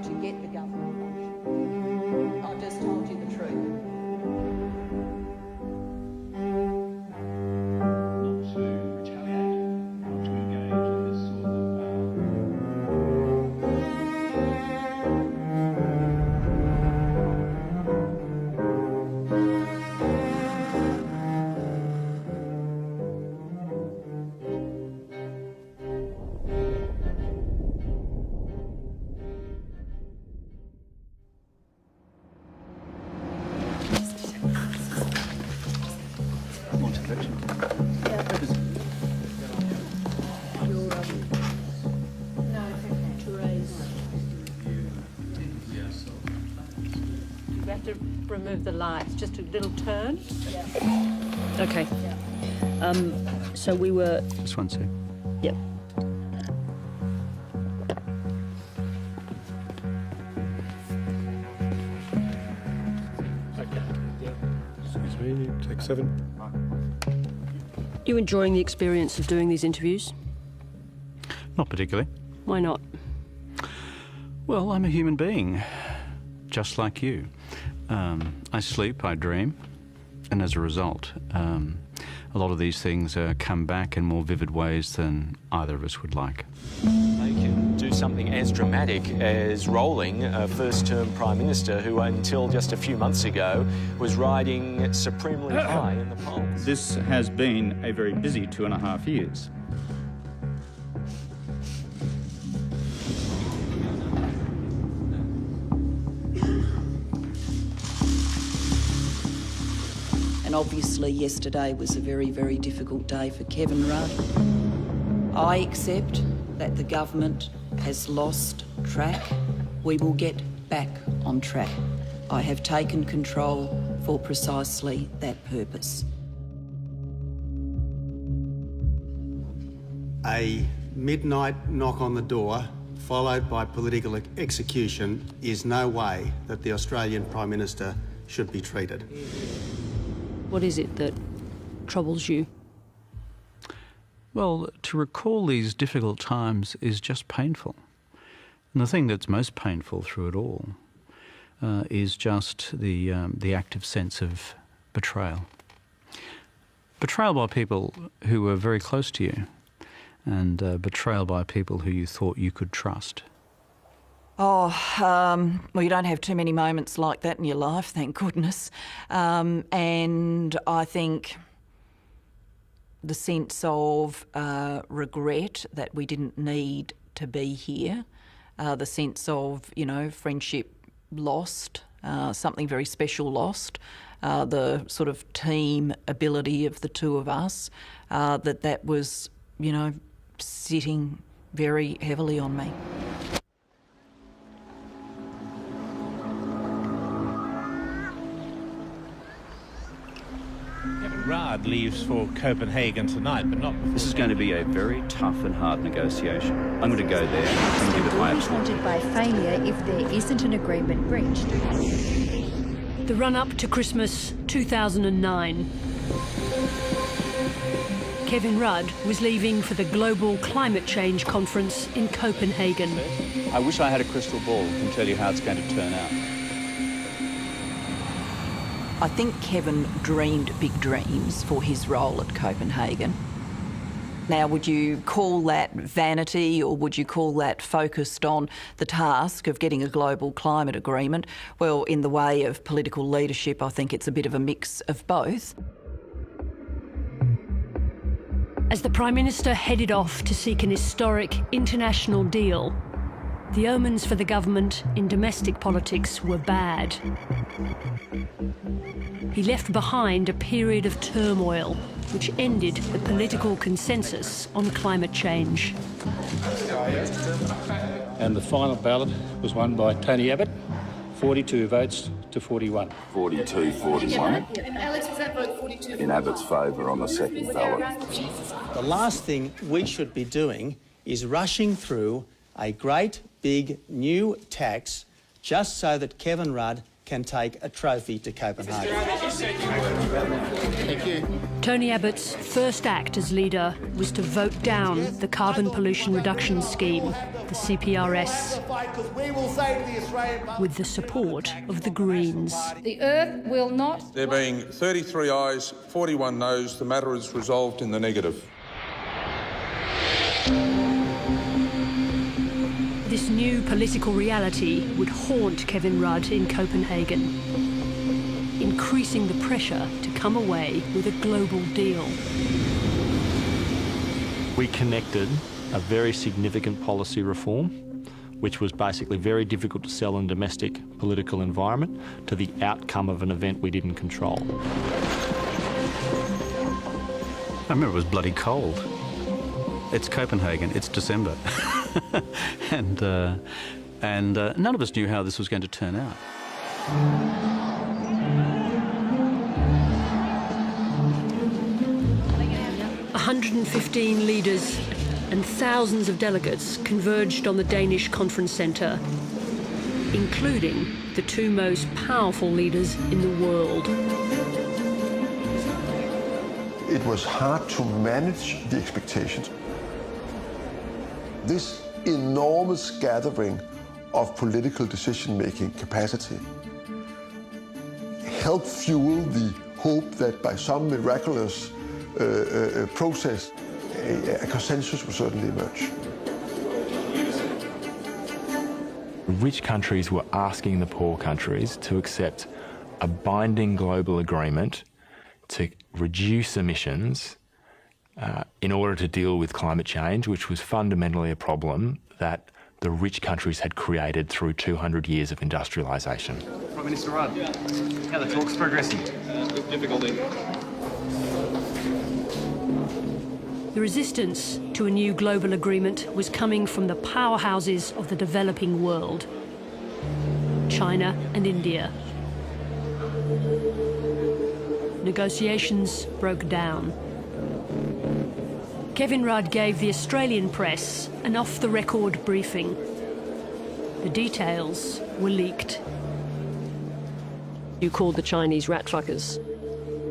To get the government function. I just told you the truth. Not to retaliate, not to engage in this sort remove the lights, just a little turn. Yeah. Okay. So we were... This one, Sue. Yep. Excuse me, take 7. You enjoying the experience of doing these interviews? Not particularly. Why not? Well, I'm a human being, just like you. I sleep, I dream, and as a result, a lot of these things come back in more vivid ways than either of us would like. They can do something as dramatic as rolling a first-term Prime Minister who, until just a few months ago, was riding supremely high in the polls. This has been a very busy 2.5 years. And obviously yesterday was a very, very difficult day for Kevin Rudd. I accept that the government has lost track. We will get back on track. I have taken control for precisely that purpose. A midnight knock on the door, followed by political execution, is no way that the Australian Prime Minister should be treated. What is it that troubles you? Well, to recall these difficult times is just painful. And the thing that's most painful through it all is just the active sense of betrayal. Betrayal by people who were very close to you, and betrayal by people who you thought you could trust. Oh, well, you don't have too many moments like that in your life, thank goodness. And I think the sense of regret that we didn't need to be here, the sense of, you know, friendship lost, something very special lost, the sort of team ability of the two of us, that was, you know, sitting very heavily on me. Rudd leaves for Copenhagen tonight, but not before... This is going to be a very tough and hard negotiation. I'm going to go there and give it my absolute... Haunted by failure if there isn't an agreement reached. The run-up to Christmas 2009. Kevin Rudd was leaving for the Global Climate Change Conference in Copenhagen. I wish I had a crystal ball and tell you how it's going to turn out. I think Kevin dreamed big dreams for his role at Copenhagen. Now, would you call that vanity, or would you call that focused on the task of getting a global climate agreement? Well, in the way of political leadership, I think it's a bit of a mix of both. As the Prime Minister headed off to seek an historic international deal, the omens for the government in domestic politics were bad. He left behind a period of turmoil which ended the political consensus on climate change. And the final ballot was won by Tony Abbott, 42 votes to 41. 42-41. In Alex, was that vote 42? In Abbott's favour on the second ballot. The last thing we should be doing is rushing through a great big new tax just so that Kevin Rudd can take a trophy to Copenhagen. Thank you. Tony Abbott's first act as leader was to vote down the Carbon Pollution Reduction Scheme, the CPRS, with the support of the Greens. The Earth will not... There being 33 ayes, 41 noes, the matter is resolved in the negative. This new political reality would haunt Kevin Rudd in Copenhagen, increasing the pressure to come away with a global deal. We connected a very significant policy reform, which was basically very difficult to sell in domestic political environment, to the outcome of an event we didn't control. I remember it was bloody cold. It's Copenhagen, it's December. and none of us knew how this was going to turn out. 115 leaders and thousands of delegates converged on the Danish conference centre, including the two most powerful leaders in the world. It was hard to manage the expectations. This enormous gathering of political decision-making capacity helped fuel the hope that by some miraculous process, a consensus will certainly emerge. Rich countries were asking the poor countries to accept a binding global agreement to reduce emissions in order to deal with climate change, which was fundamentally a problem that the rich countries had created through 200 years of industrialisation. Prime Minister Rudd, how the talks progressing? With difficulty. The resistance to a new global agreement was coming from the powerhouses of the developing world, China and India. Negotiations broke down. Kevin Rudd gave the Australian press an off-the-record briefing. The details were leaked. You called the Chinese rat truckers.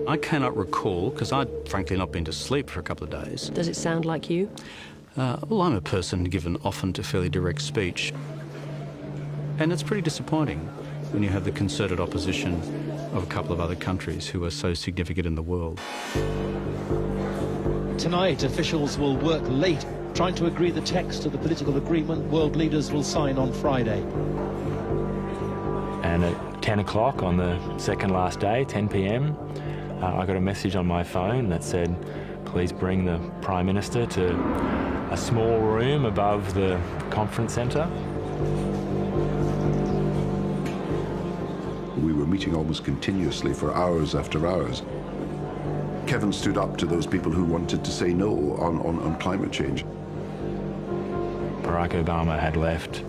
I cannot recall, because I'd frankly not been to sleep for a couple of days. Does it sound like you? Well, I'm a person given often to fairly direct speech. And it's pretty disappointing when you have the concerted opposition of a couple of other countries who are so significant in the world. Tonight, officials will work late, trying to agree the text of the political agreement world leaders will sign on Friday. And at 10 o'clock on the second last day, 10 p.m, I got a message on my phone that said, please bring the Prime Minister to a small room above the conference centre. We were meeting almost continuously for hours after hours. Kevin stood up to those people who wanted to say no on climate change. Barack Obama had left,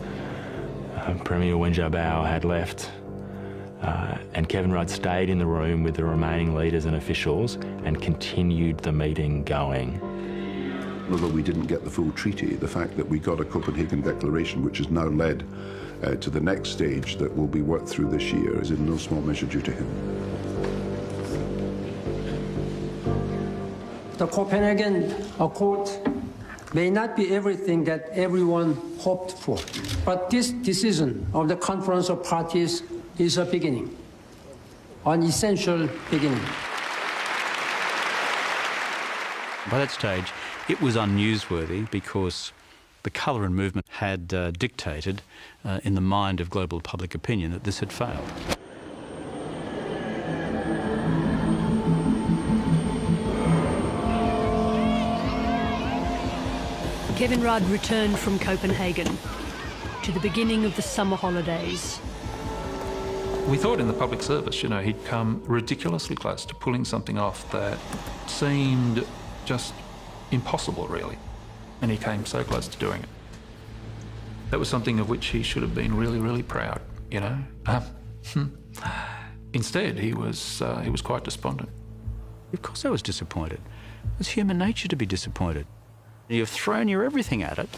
Premier Wen Jiabao had left, and Kevin Rudd stayed in the room with the remaining leaders and officials and continued the meeting going. Although we didn't get the full treaty, the fact that we got a Copenhagen Declaration, which has now led to the next stage that will be worked through this year, is in no small measure due to him. The Copenhagen Accord may not be everything that everyone hoped for, but this decision of the Conference of Parties is a beginning, an essential beginning. By that stage, it was unnewsworthy because the colour and movement had dictated in the mind of global public opinion that this had failed. Kevin Rudd returned from Copenhagen to the beginning of the summer holidays. We thought in the public service, you know, he'd come ridiculously close to pulling something off that seemed just impossible, really. And he came so close to doing it. That was something of which he should have been really, really proud, you know. Instead, he was quite despondent. Of course I was disappointed. It's human nature to be disappointed. You've thrown your everything at it,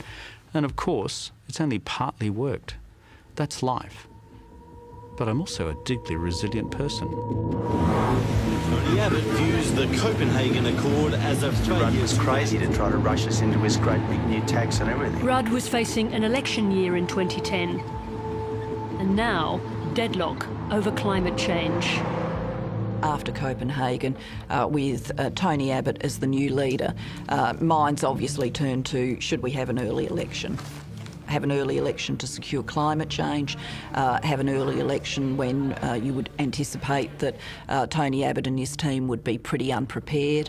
and of course, it's only partly worked. That's life. But I'm also a deeply resilient person. Tony Abbott views the Copenhagen Accord as a failure. Rudd was crazy to try to rush us into his great big new tax and everything. Rudd was facing an election year in 2010. And now, deadlock over climate change. After Copenhagen, with Tony Abbott as the new leader, minds obviously turned to, should we have an early election? Have an early election to secure climate change, have an early election when you would anticipate that Tony Abbott and his team would be pretty unprepared.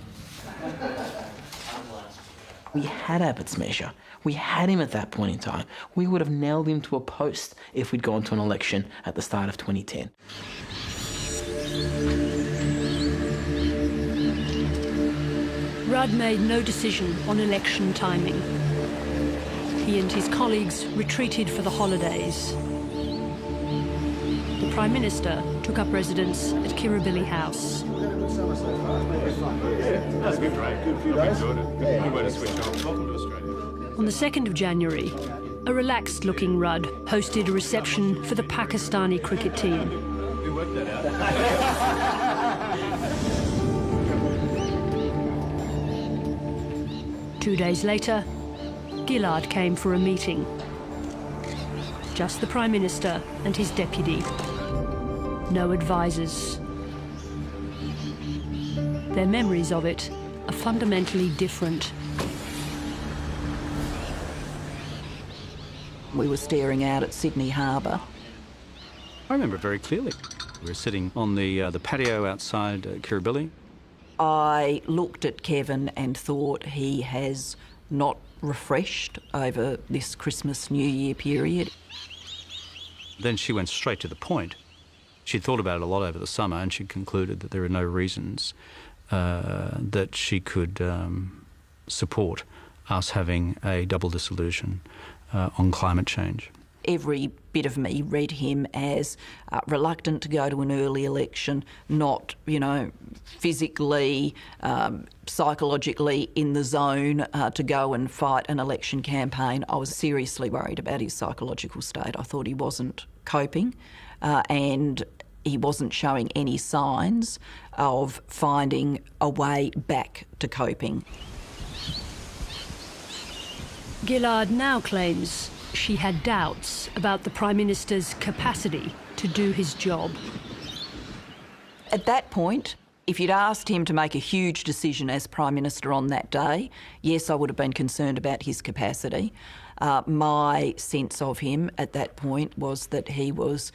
We had Abbott's measure. We had him at that point in time. We would have nailed him to a post if we'd gone to an election at the start of 2010. Rudd made no decision on election timing. He and his colleagues retreated for the holidays. The Prime Minister took up residence at Kirribilli House. That's been great. Good few days. Good way to switch on. Welcome to Australia. On the 2nd of January, a relaxed-looking Rudd hosted a reception for the Pakistani cricket team. We worked that out. 2 days later, Gillard came for a meeting. Just the Prime Minister and his deputy. No advisors. Their memories of it are fundamentally different. We were staring out at Sydney Harbour. I remember it very clearly. We were sitting on the patio outside Kirribilli. I looked at Kevin and thought he has not refreshed over this Christmas New Year period. Then she went straight to the point. She'd thought about it a lot over the summer and she'd concluded that there are no reasons that she could support us having a double dissolution on climate change. Every bit of me read him as reluctant to go to an early election, not, physically, psychologically in the zone to go and fight an election campaign. I was seriously worried about his psychological state. I thought he wasn't coping and he wasn't showing any signs of finding a way back to coping. Gillard now claims she had doubts about the Prime Minister's capacity to do his job. At that point, if you'd asked him to make a huge decision as Prime Minister on that day, yes, I would have been concerned about his capacity. My sense of him at that point was that he was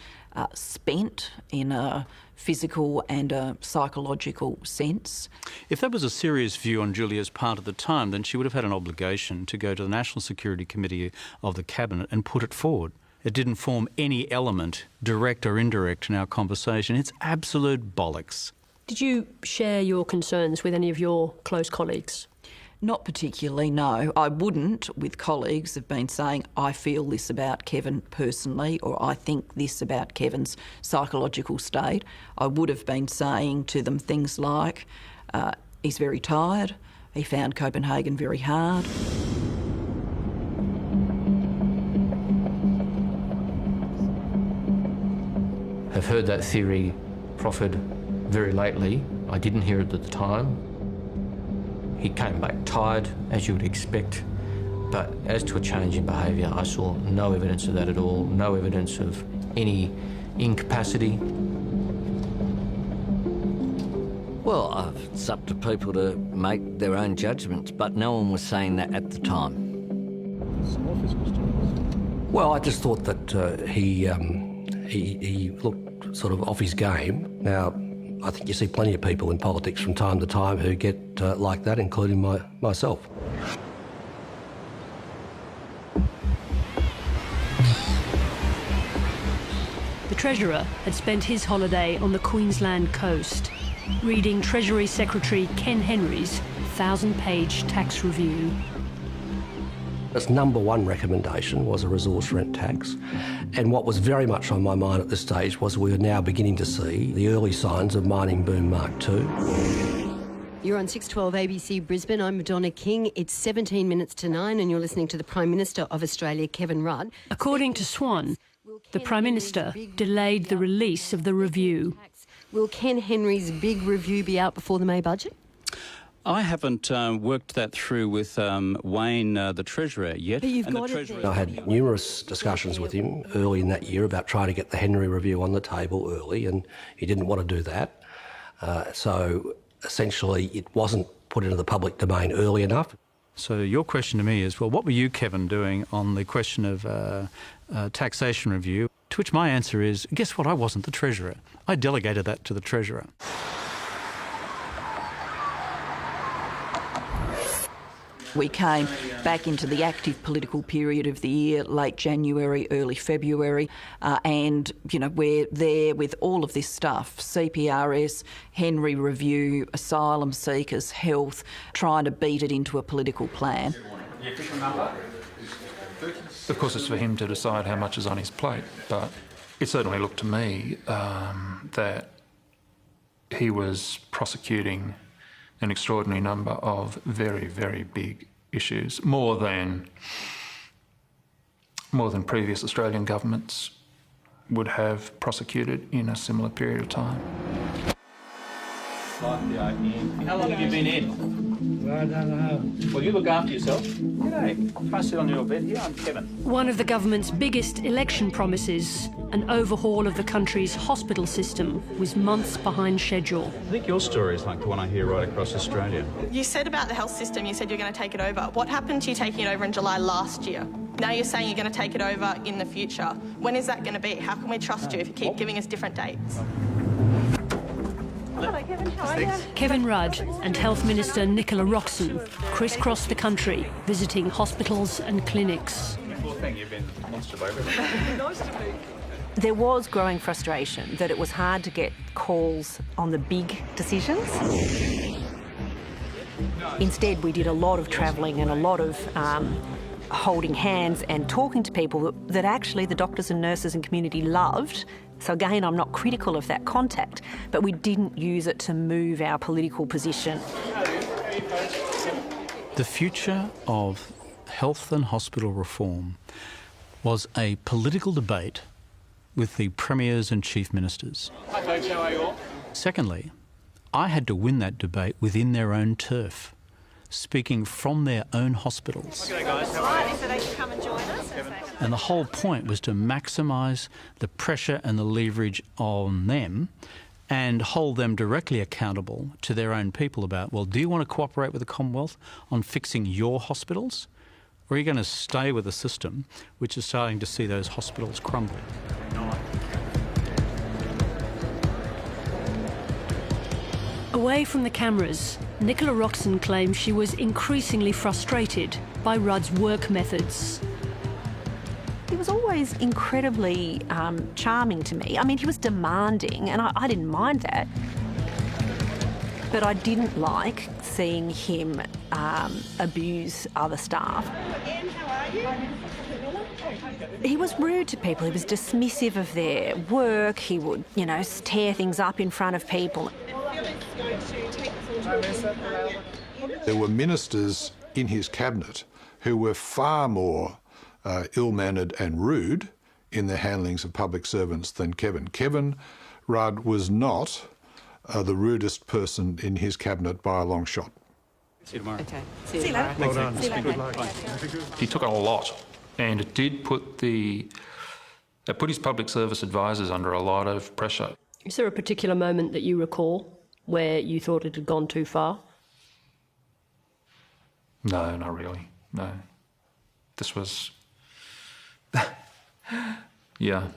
spent in a physical and a psychological sense. If that was a serious view on Julia's part at the time, then she would have had an obligation to go to the National Security Committee of the Cabinet and put it forward. It didn't form any element, direct or indirect, in our conversation. It's absolute bollocks. Did you share your concerns with any of your close colleagues? Not particularly, no. I wouldn't, with colleagues, have been saying, I feel this about Kevin personally, or I think this about Kevin's psychological state. I would have been saying to them things like, he's very tired, he found Copenhagen very hard. I've heard that theory proffered very lately. I didn't hear it at the time. He came back tired, as you would expect, but as to a change in behaviour, I saw no evidence of that at all, no evidence of any incapacity. Well, it's up to people to make their own judgments, but no one was saying that at the time. Well, I just thought that he looked sort of off his game. Now, I think you see plenty of people in politics from time to time who get like that, including myself. The Treasurer had spent his holiday on the Queensland coast, reading Treasury Secretary Ken Henry's 1,000-page tax review. Its number one recommendation was a resource rent tax. And what was very much on my mind at this stage was we were now beginning to see the early signs of mining boom Mark II. You're on 612 ABC Brisbane. I'm Madonna King. It's 17 minutes to 9 and you're listening to the Prime Minister of Australia, Kevin Rudd. According to Swan, the Prime Minister delayed the release of the review. Will Ken Henry's big review be out before the May budget? I haven't worked that through with Wayne, the Treasurer, yet. But you've got it there. I had numerous discussions with him early in that year about trying to get the Henry review on the table early, and he didn't want to do that. So essentially it wasn't put into the public domain early enough. So your question to me is, well, what were you, Kevin, doing on the question of taxation review? To which my answer is, guess what, I wasn't the Treasurer. I delegated that to the Treasurer. We came back into the active political period of the year, late January, early February, and, you know, we're there with all of this stuff, CPRS, Henry Review, asylum seekers, health, trying to beat it into a political plan. Of course, it's for him to decide how much is on his plate, but it certainly looked to me that he was prosecuting an extraordinary number of very, very big issues, more than previous Australian governments would have prosecuted in a similar period of time. How long have you been in? I don't know. Well, you look after yourself. G'day. Can I sit on your bed here? I'm Kevin. One of the government's biggest election promises, an overhaul of the country's hospital system, was months behind schedule. I think your story is like the one I hear right across Australia. You said about the health system, you said you're going to take it over. What happened to you taking it over in July last year? Now you're saying you're going to take it over in the future. When is that going to be? How can we trust you if you keep giving us different dates? Hello, Kevin. How are you? Kevin Rudd and Health Minister Nicola Roxon crisscrossed the country, visiting hospitals and clinics. There was growing frustration that it was hard to get calls on the big decisions. Instead, we did a lot of travelling and a lot of holding hands and talking to people that actually the doctors and nurses and community loved. So again, I'm not critical of that contact, but we didn't use it to move our political position. The future of health and hospital reform was a political debate with the premiers and chief ministers. Hi folks, how are you all? Secondly, I had to win that debate within their own turf, speaking from their own hospitals. G'day guys, how are you? So they can come and join us. And the whole point was to maximise the pressure and the leverage on them and hold them directly accountable to their own people about, well, do you want to cooperate with the Commonwealth on fixing your hospitals? Or are you going to stay with a system which is starting to see those hospitals crumble? Away from the cameras, Nicola Roxon claims she was increasingly frustrated by Rudd's work methods. He was always incredibly charming to me. I mean, he was demanding, and I didn't mind that. But I didn't like seeing him abuse other staff. Again, how are you? He was rude to people. He was dismissive of their work. He would, you know, tear things up in front of people. There were ministers in his cabinet who were far more ill-mannered and rude in their handlings of public servants than Kevin. Kevin Rudd was not the rudest person in his cabinet by a long shot. See you tomorrow. Okay. See you later. Well done. See you later. Good luck. He took on a lot, and it did put his public service advisors under a lot of pressure. Is there a particular moment that you recall where you thought it had gone too far? No, not really. No. This was...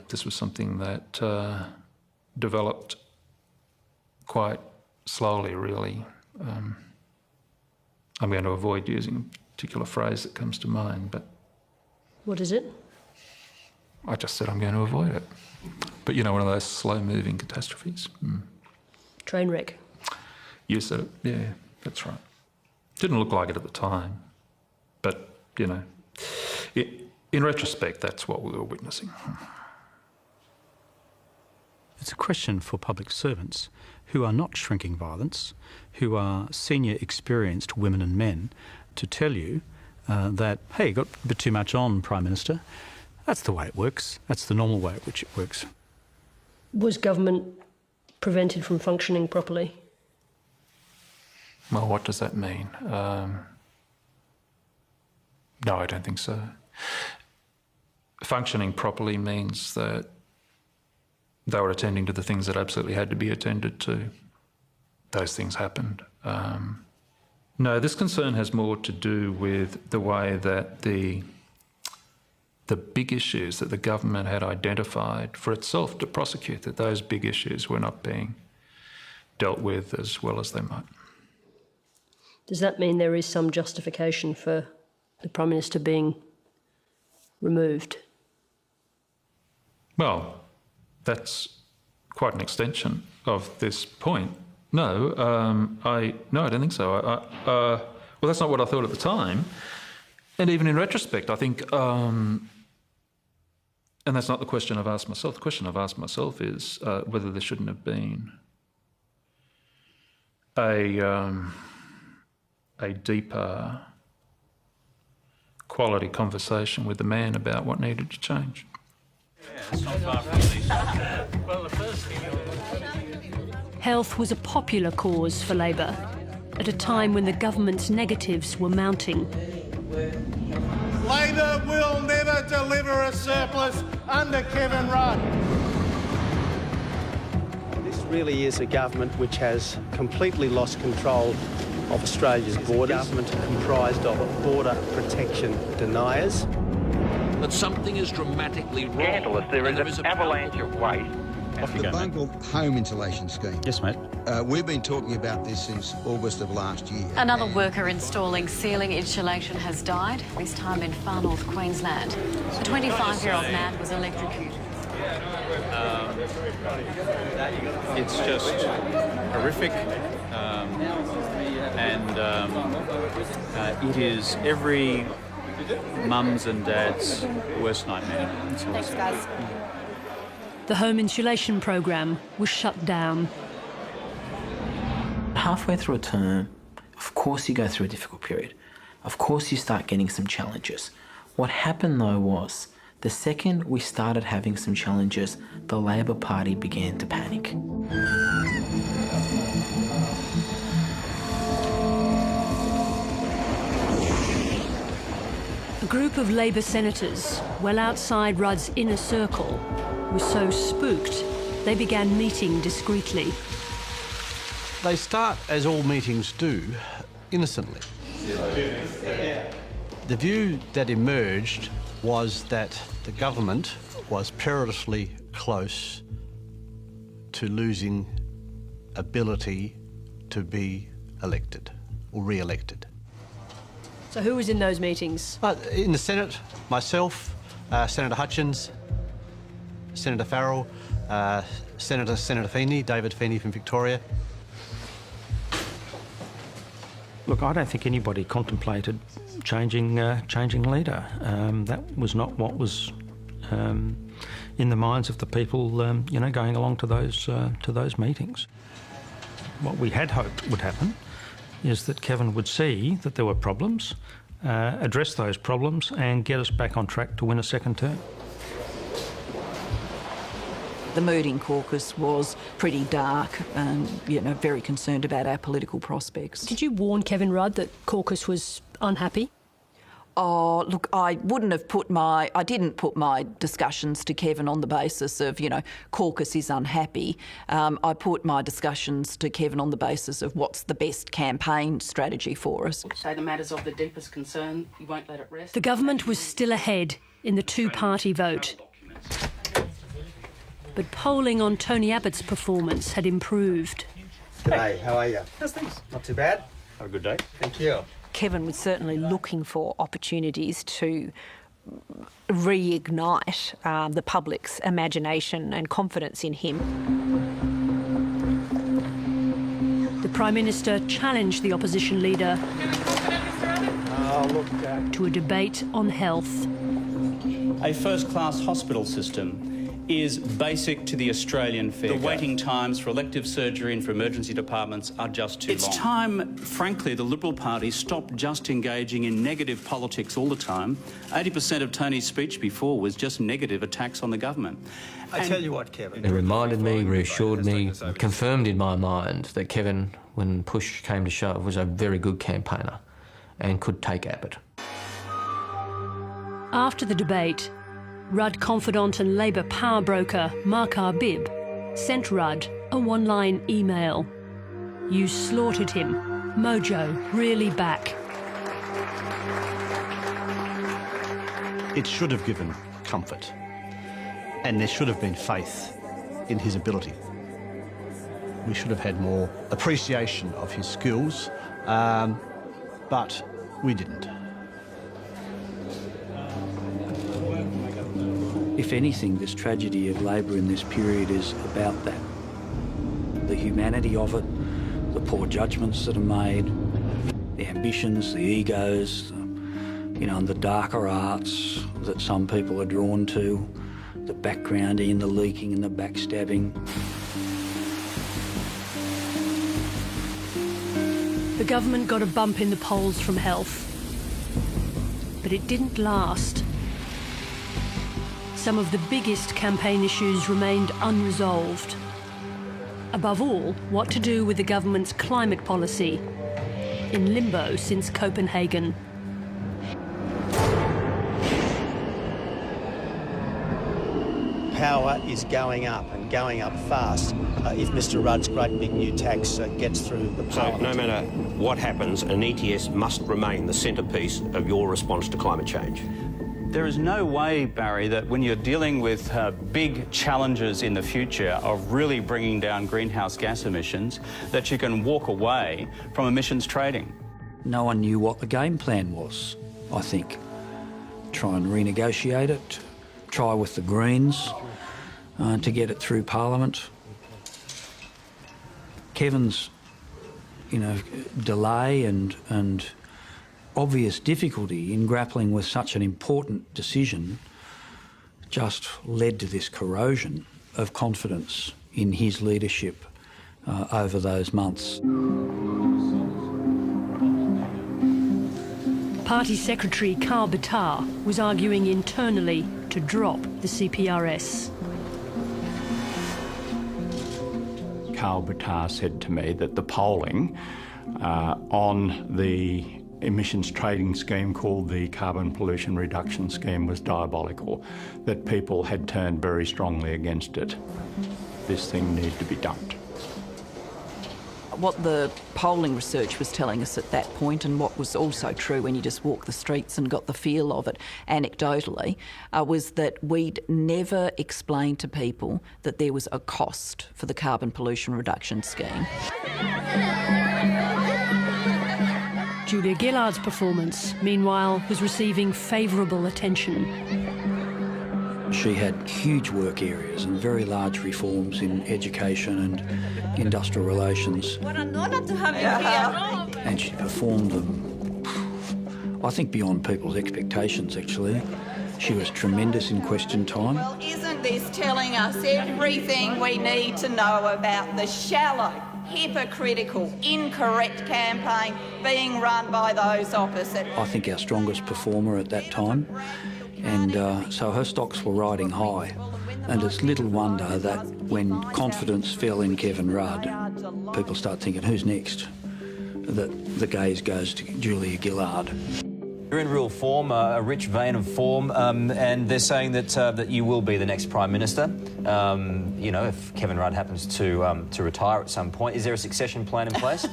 this was something that developed quite slowly, really. I'm going to avoid using a particular phrase that comes to mind, but... What is it? I just said I'm going to avoid it. But, you know, one of those slow-moving catastrophes. Train wreck. You said it. Yeah, that's right. Didn't look like it at the time, but, you know, in retrospect, that's what we were witnessing. It's a question for public servants who are not shrinking violence, who are senior experienced women and men, to tell you that, hey, you got a bit too much on, Prime Minister. That's the way it works. That's the normal way at which it works. Was government prevented from functioning properly? Well, what does that mean? No, I don't think so. Functioning properly means that they were attending to the things that absolutely had to be attended to. Those things happened. No, this concern has more to do with the way that the big issues that the government had identified for itself to prosecute, that those big issues were not being dealt with as well as they might. Does that mean there is some justification for the Prime Minister being removed? Well, that's quite an extension of this point. No, I don't think so. Well, that's not what I thought at the time. And even in retrospect, I think, and that's not the question I've asked myself. The question I've asked myself is whether there shouldn't have been a deeper quality conversation with the man about what needed to change. Health was a popular cause for Labor at a time when the government's negatives were mounting. Labor will never deliver a surplus under Kevin Rudd. This really is a government which has completely lost control of Australia's borders. Government comprised of border protection deniers. But something is dramatically wrong. Scandalous. There is an avalanche of waste. The Bungle Home Insulation Scheme. Yes, mate. We've been talking about this since August of last year. Another worker installing ceiling insulation has died, this time in far north Queensland. A 25-year-old man was electrocuted. It's just horrific, it is every mum's and dad's worst nightmare. Thanks, guys. The home insulation program was shut down. Halfway through a term, of course you go through a difficult period. Of course you start getting some challenges. What happened though was, the second we started having some challenges, the Labor Party began to panic. A group of Labor senators, well outside Rudd's inner circle, were so spooked they began meeting discreetly. They start, as all meetings do, innocently. The view that emerged was that the government was perilously close to losing ability to be elected or re-elected. So who was in those meetings? In the Senate, myself, Senator Hutchins, Senator Farrell, Senator Feeney, David Feeney from Victoria. Look, I don't think anybody contemplated changing leader. That was not what was in the minds of the people, going along to those meetings. What we had hoped would happen is that Kevin would see that there were problems, address those problems, and get us back on track to win a second term. The mood in caucus was pretty dark and, very concerned about our political prospects. Did you warn Kevin Rudd that caucus was unhappy? Oh, look, I didn't put my discussions to Kevin on the basis of, caucus is unhappy. I put my discussions to Kevin on the basis of what's the best campaign strategy for us. Say the matters of the deepest concern, you won't let it rest. The government was still ahead in the two-party vote. But polling on Tony Abbott's performance had improved. G'day, how are you? How's things? Not too bad. Have a good day. Thank you. Kevin was certainly looking for opportunities to reignite the public's imagination and confidence in him. The Prime Minister challenged the opposition leader. to a debate on health. A first-class hospital system is basic to the Australian fair. The waiting times for elective surgery and for emergency departments are just too long. It's time, frankly, the Liberal Party stopped just engaging in negative politics all the time. 80% of Tony's speech before was just negative attacks on the government. I tell you what, Kevin. It reminded me, reassured me, confirmed in my mind that Kevin, when push came to shove, was a very good campaigner and could take Abbott. After the debate, Rudd confidant and Labor power broker Mark Arbib sent Rudd a one-line email. "You slaughtered him. Mojo really back." It should have given comfort, and there should have been faith in his ability. We should have had more appreciation of his skills, but we didn't. If anything, this tragedy of Labor in this period is about that. The humanity of it, the poor judgments that are made, the ambitions, the egos, and the darker arts that some people are drawn to, the backgrounding, the leaking and the backstabbing. The government got a bump in the polls from health, but it didn't last. Some of the biggest campaign issues remained unresolved. Above all, what to do with the government's climate policy, in limbo since Copenhagen. Power is going up and going up fast if Mr Rudd's great big new tax gets through the Parliament. So no matter what happens, an ETS must remain the centrepiece of your response to climate change. There is no way, Barry, that when you're dealing with big challenges in the future of really bringing down greenhouse gas emissions, that you can walk away from emissions trading. No one knew what the game plan was, I think. Try and renegotiate it, try with the Greens to get it through Parliament. Kevin's, delay and obvious difficulty in grappling with such an important decision just led to this corrosion of confidence in his leadership over those months. Party Secretary Karl Bitar was arguing internally to drop the CPRS. Karl Bitar said to me that the polling on the emissions trading scheme called the Carbon Pollution Reduction Scheme was diabolical, that people had turned very strongly against it. This thing needed to be dumped. What the polling research was telling us at that point, and what was also true when you just walked the streets and got the feel of it anecdotally, was that we'd never explained to people that there was a cost for the Carbon Pollution Reduction Scheme. Julia Gillard's performance, meanwhile, was receiving favourable attention. She had huge work areas and very large reforms in education and industrial relations. What an honour to have you here. And she performed them, I think, beyond people's expectations, actually. She was tremendous in question time. Well, isn't this telling us everything we need to know about the shallow, hypocritical, incorrect campaign being run by those opposite? I think our strongest performer at that time. And so her stocks were riding high. And it's little wonder that when confidence fell in Kevin Rudd, people start thinking, who's next? That the gaze goes to Julia Gillard. You're in real form, a rich vein of form, and they're saying that you will be the next Prime Minister. If Kevin Rudd happens to retire at some point, is there a succession plan in place?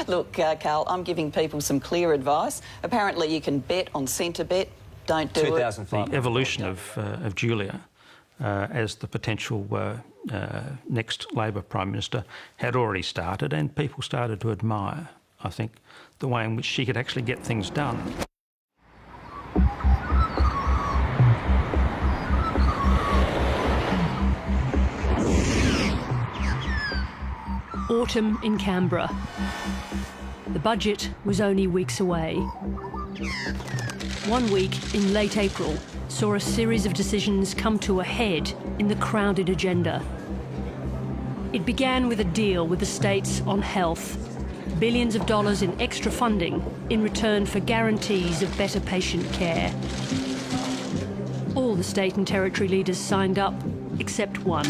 Look, Carl, I'm giving people some clear advice. Apparently you can bet on Centrebet. Don't do it. The evolution of Julia as the potential next Labor Prime Minister had already started, and people started to admire, I think, the way in which she could actually get things done. Autumn in Canberra. The budget was only weeks away. 1 week in late April saw a series of decisions come to a head in the crowded agenda. It began with a deal with the states on health, billions of dollars in extra funding in return for guarantees of better patient care. All the state and territory leaders signed up, except one.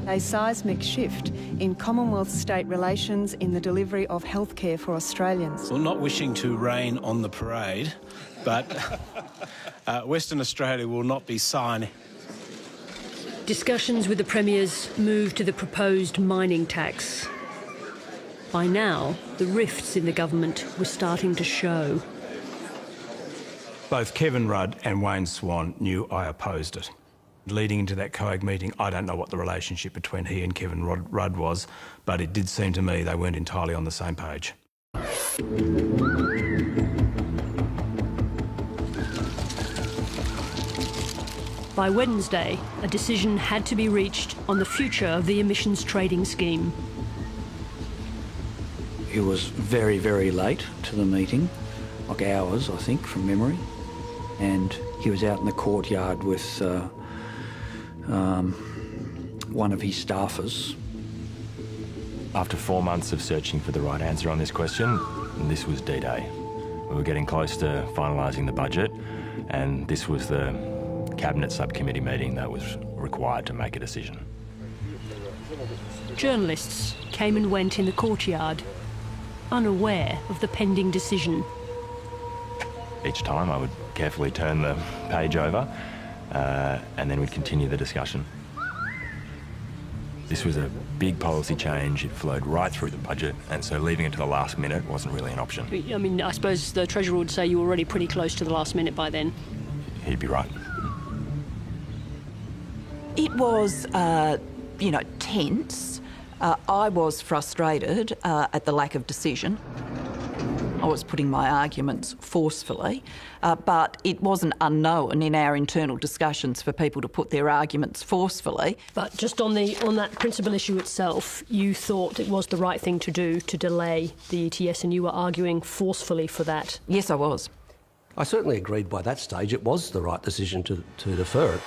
A seismic shift in Commonwealth-state relations in the delivery of healthcare for Australians. Well, not wishing to rain on the parade, but Western Australia will not be signing. Discussions with the premiers moved to the proposed mining tax. By now, the rifts in the government were starting to show. Both Kevin Rudd and Wayne Swan knew I opposed it. Leading into that COAG meeting, I don't know what the relationship between he and Kevin Rudd was, but it did seem to me they weren't entirely on the same page. By Wednesday, a decision had to be reached on the future of the emissions trading scheme. It was very, very late to the meeting, like hours, I think, from memory. And he was out in the courtyard with one of his staffers. After 4 months of searching for the right answer on this question, this was D-Day. We were getting close to finalising the budget, and this was the Cabinet subcommittee meeting that was required to make a decision. Journalists came and went in the courtyard, unaware of the pending decision. Each time I would carefully turn the page over and then we'd continue the discussion. This was a big policy change. It flowed right through the budget, and so leaving it to the last minute wasn't really an option. I mean, I suppose the Treasurer would say you were already pretty close to the last minute by then. He'd be right. It was, tense. I was frustrated at the lack of decision. I was putting my arguments forcefully, but it wasn't unknown in our internal discussions for people to put their arguments forcefully. But just on that principal issue itself, you thought it was the right thing to do to delay the ETS, and you were arguing forcefully for that? Yes, I was. I certainly agreed by that stage it was the right decision to defer it.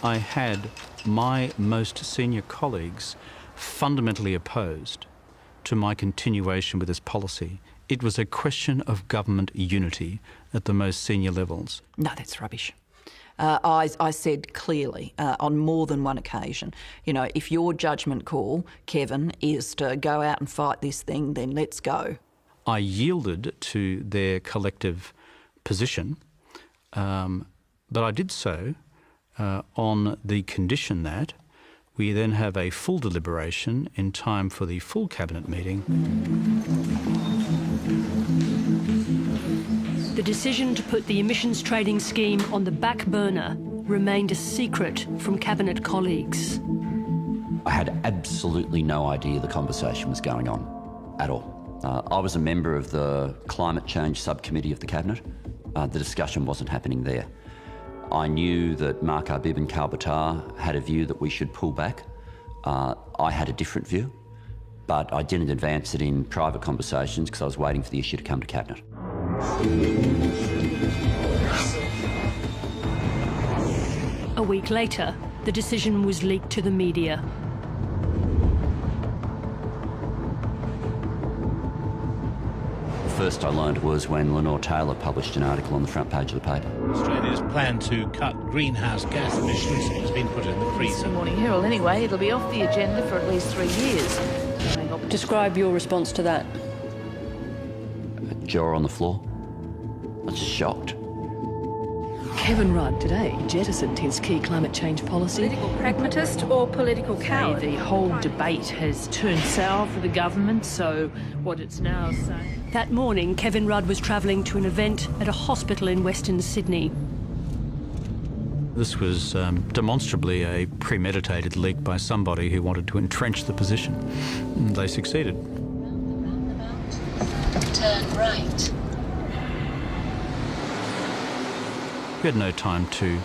I had my most senior colleagues fundamentally opposed to my continuation with this policy. It was a question of government unity at the most senior levels. No, that's rubbish. I said clearly on more than one occasion, if your judgment call, Kevin, is to go out and fight this thing, then let's go. I yielded to their collective position, but I did so on the condition that we then have a full deliberation in time for the full Cabinet meeting. The decision to put the emissions trading scheme on the back burner remained a secret from Cabinet colleagues. I had absolutely no idea the conversation was going on at all. I was a member of the Climate Change Subcommittee of the Cabinet. The discussion wasn't happening there. I knew that Mark Arbib and Karl Batar had a view that we should pull back. I had a different view, but I didn't advance it in private conversations because I was waiting for the issue to come to Cabinet. A week later, the decision was leaked to the media. First I learned was when Lenore Taylor published an article on the front page of the paper. Australia's plan to cut greenhouse gas emissions has been put in the freezer. Morning Herald, anyway, it'll be off the agenda for at least 3 years. Describe your response to that. Jaw on the floor. I was just shocked. Kevin Rudd today jettisoned his key climate change policy. Political pragmatist or political coward? The whole debate has turned sour for the government, so what it's now saying... That morning, Kevin Rudd was travelling to an event at a hospital in Western Sydney. This was demonstrably a premeditated leak by somebody who wanted to entrench the position. And they succeeded. Turn right. We had no time to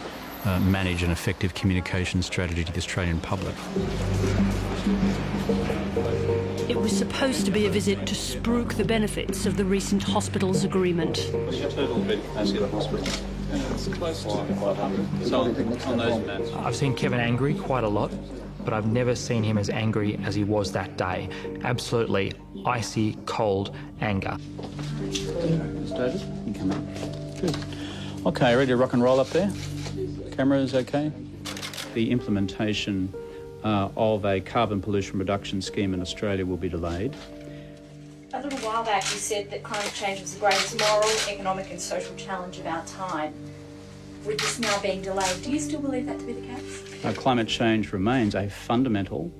manage an effective communication strategy to the Australian public. It was supposed to be a visit to spruik the benefits of the recent hospitals agreement. I've seen Kevin angry quite a lot, but I've never seen him as angry as he was that day. Absolutely icy, cold anger. David, you come up. Good. Okay, ready to rock and roll up there? Camera's okay? The implementation of a carbon pollution reduction scheme in Australia will be delayed. A little while back you said that climate change was the greatest moral, economic and social challenge of our time. With this now being delayed, do you still believe that to be the case? Climate change remains a fundamental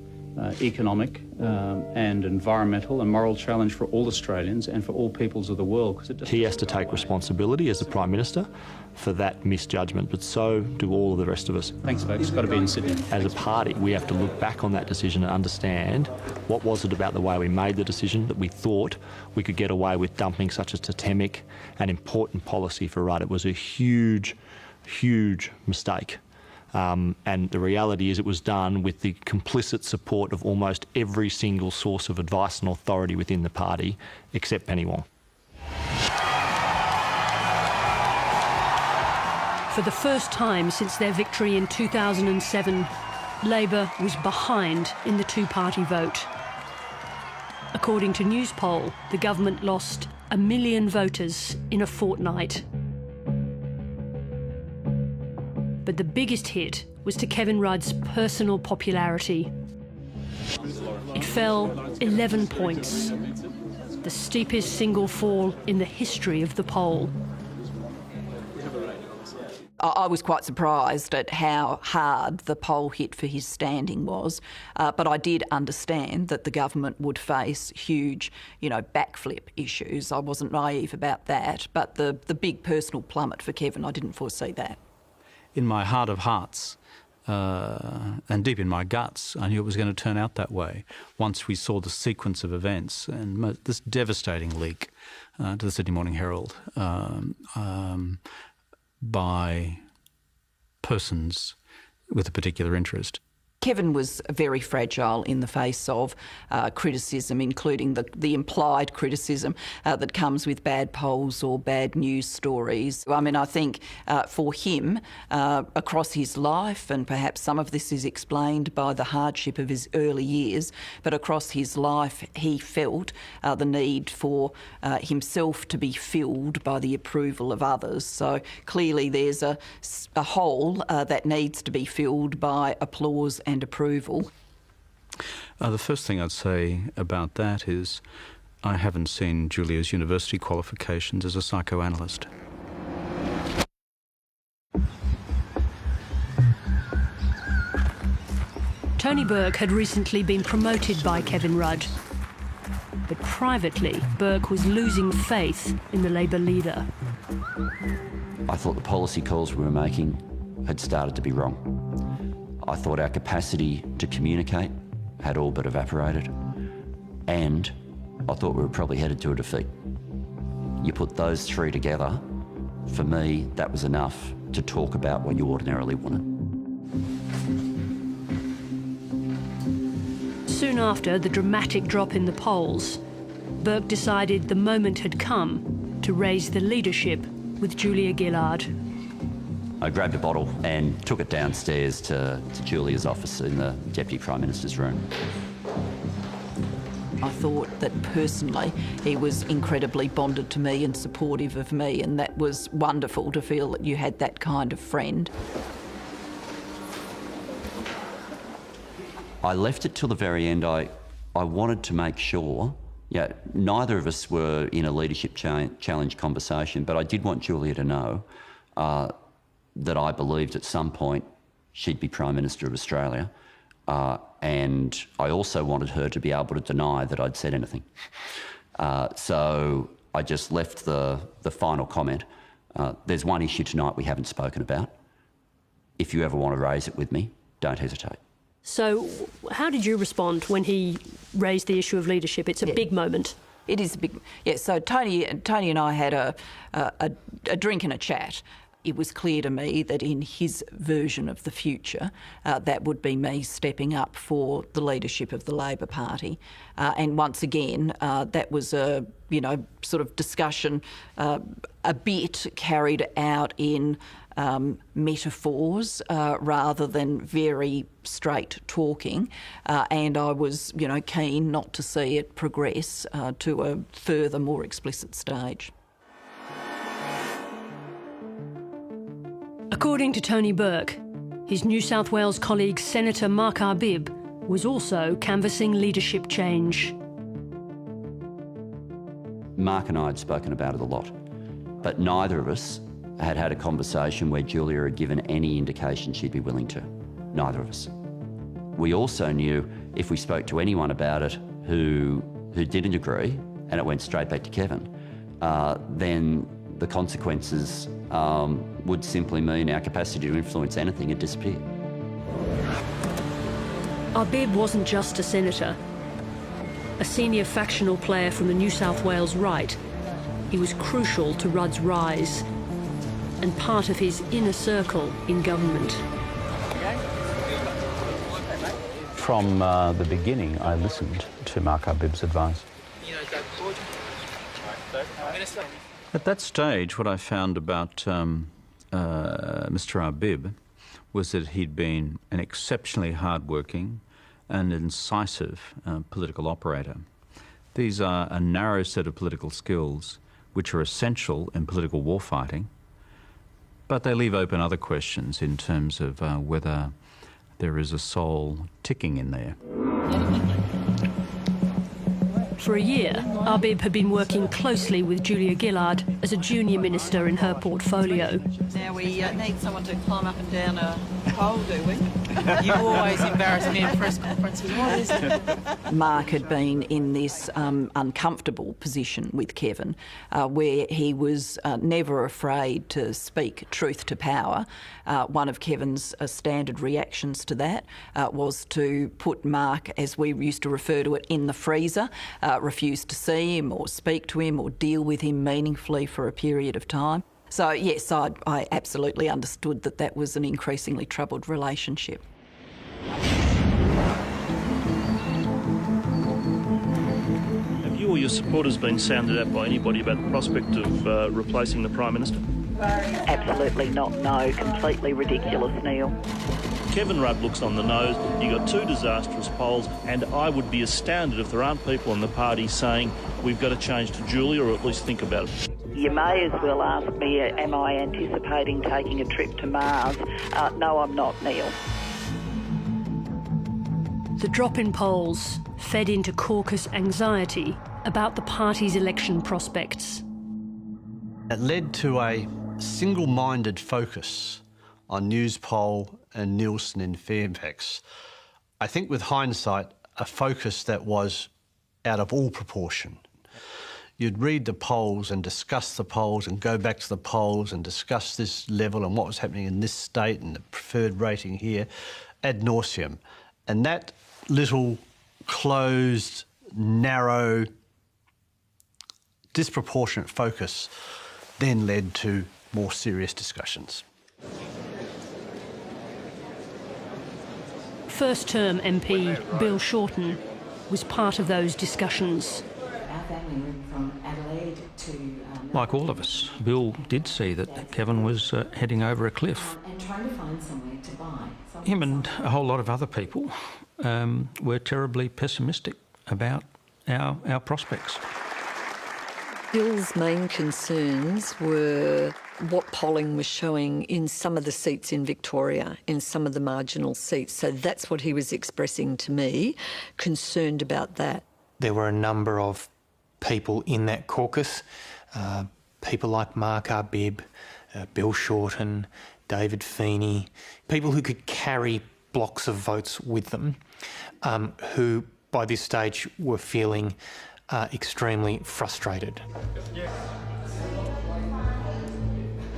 economic and environmental and moral challenge for all Australians and for all peoples of the world. He has to take responsibility as the Prime Minister for that misjudgment, but so do all of the rest of us. Thanks, folks. Got to be in Sydney. As a party, we have to look back on that decision and understand what was it about the way we made the decision that we thought we could get away with dumping such a totemic and important policy for Rudd. It was a huge, huge mistake. And the reality is it was done with the complicit support of almost every single source of advice and authority within the party, except Penny Wong. For the first time since their victory in 2007, Labor was behind in the two-party vote. According to Newspoll, the government lost 1 million voters in a fortnight. But the biggest hit was to Kevin Rudd's personal popularity. It fell 11 points, the steepest single fall in the history of the poll. I was quite surprised at how hard the poll hit for his standing was, but I did understand that the government would face huge, backflip issues. I wasn't naive about that, but the big personal plummet for Kevin, I didn't foresee that. In my heart of hearts and deep in my guts, I knew it was going to turn out that way once we saw the sequence of events and this devastating leak to the Sydney Morning Herald by persons with a particular interest. Kevin was very fragile in the face of criticism, including the implied criticism that comes with bad polls or bad news stories. I mean, I think for him, across his life, and perhaps some of this is explained by the hardship of his early years, but across his life he felt the need for himself to be filled by the approval of others. So clearly there's a hole that needs to be filled by applause and approval. The first thing I'd say about that is I haven't seen Julia's university qualifications as a psychoanalyst. Tony Burke had recently been promoted by Kevin Rudd. But privately, Burke was losing faith in the Labor leader. I thought the policy calls we were making had started to be wrong. I thought our capacity to communicate had all but evaporated, and I thought we were probably headed to a defeat. You put those three together, for me, that was enough to talk about what you ordinarily wanted. Soon after the dramatic drop in the polls, Burke decided the moment had come to raise the leadership with Julia Gillard. I grabbed a bottle and took it downstairs to Julia's office in the Deputy Prime Minister's room. I thought that personally he was incredibly bonded to me and supportive of me, and that was wonderful to feel that you had that kind of friend. I left it till the very end. I wanted to make sure, neither of us were in a leadership challenge conversation, but I did want Julia to know that I believed at some point she'd be Prime Minister of Australia, and I also wanted her to be able to deny that I'd said anything. So I just left the final comment. There's one issue tonight we haven't spoken about. If you ever want to raise it with me, don't hesitate. So how did you respond when he raised the issue of leadership? It's a big moment. It is a big... Yeah, so Tony and I had a drink and a chat. it was clear to me that in his version of the future, that would be me stepping up for the leadership of the Labor Party. And once again, that was a, sort of discussion a bit carried out in metaphors rather than very straight talking, and I was, keen not to see it progress to a further, more explicit stage. According to Tony Burke, his New South Wales colleague Senator Mark Arbib was also canvassing leadership change. Mark and I had spoken about it a lot, but neither of us had had a conversation where Julia had given any indication she'd be willing to. Neither of us. We also knew if we spoke to anyone about it who didn't agree, and it went straight back to Kevin, then the consequences would simply mean our capacity to influence anything had disappeared. Arbib wasn't just a senator. A senior factional player from the New South Wales right, he was crucial to Rudd's rise and part of his inner circle in government. From the beginning, I listened to Mark Arbib's advice. At that stage, what I found about Mr. Arbib was that he'd been an exceptionally hard-working and incisive political operator. These are a narrow set of political skills which are essential in political warfighting, but they leave open other questions in terms of whether there is a soul ticking in there. For a year, Arbib had been working closely with Julia Gillard as a junior minister in her portfolio. Now we need someone to climb up and down a pole, do we? You always embarrass me at press conferences. What is it? Mark had been in this uncomfortable position with Kevin, where he was never afraid to speak truth to power. One of Kevin's standard reactions to that was to put Mark, as we used to refer to it, in the freezer, refuse to see him or speak to him or deal with him meaningfully for a period of time. So, yes, I absolutely understood that that was an increasingly troubled relationship. Have you or your supporters been sounded out by anybody about the prospect of replacing the Prime Minister? Absolutely not, no. Completely ridiculous, Neil. Kevin Rudd looks on the nose. You got two disastrous polls, and I would be astounded if there aren't people in the party saying we've got to change to Julia, or at least think about it. You may as well ask me, am I anticipating taking a trip to Mars? No, I'm not, Neil. The drop in polls fed into caucus anxiety about the party's election prospects. It led to a single-minded focus on Newspoll and Nielsen in Fairfax. I think with hindsight, a focus that was out of all proportion. You'd read the polls and discuss the polls and go back to the polls and discuss this level and what was happening in this state and the preferred rating here ad nauseum. And that little closed, narrow, disproportionate focus then led to more serious discussions. First-term MP Bill Shorten was part of those discussions. Like all of us, Bill did see that Kevin was heading over a cliff. Him and a whole lot of other people were terribly pessimistic about our prospects. Bill's main concerns were what polling was showing in some of the seats in Victoria, in some of the marginal seats. So that's what he was expressing to me, concerned about that. There were a number of people in that caucus, people like Mark Arbib, Bill Shorten, David Feeney, people who could carry blocks of votes with them, who by this stage were feeling extremely frustrated.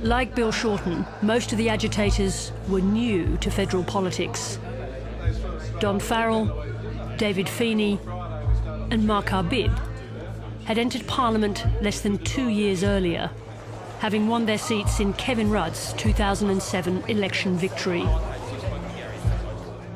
Like Bill Shorten, most of the agitators were new to federal politics. Don Farrell, David Feeney and Mark Arbib had entered Parliament less than 2 years earlier. having won their seats in Kevin Rudd's 2007 election victory.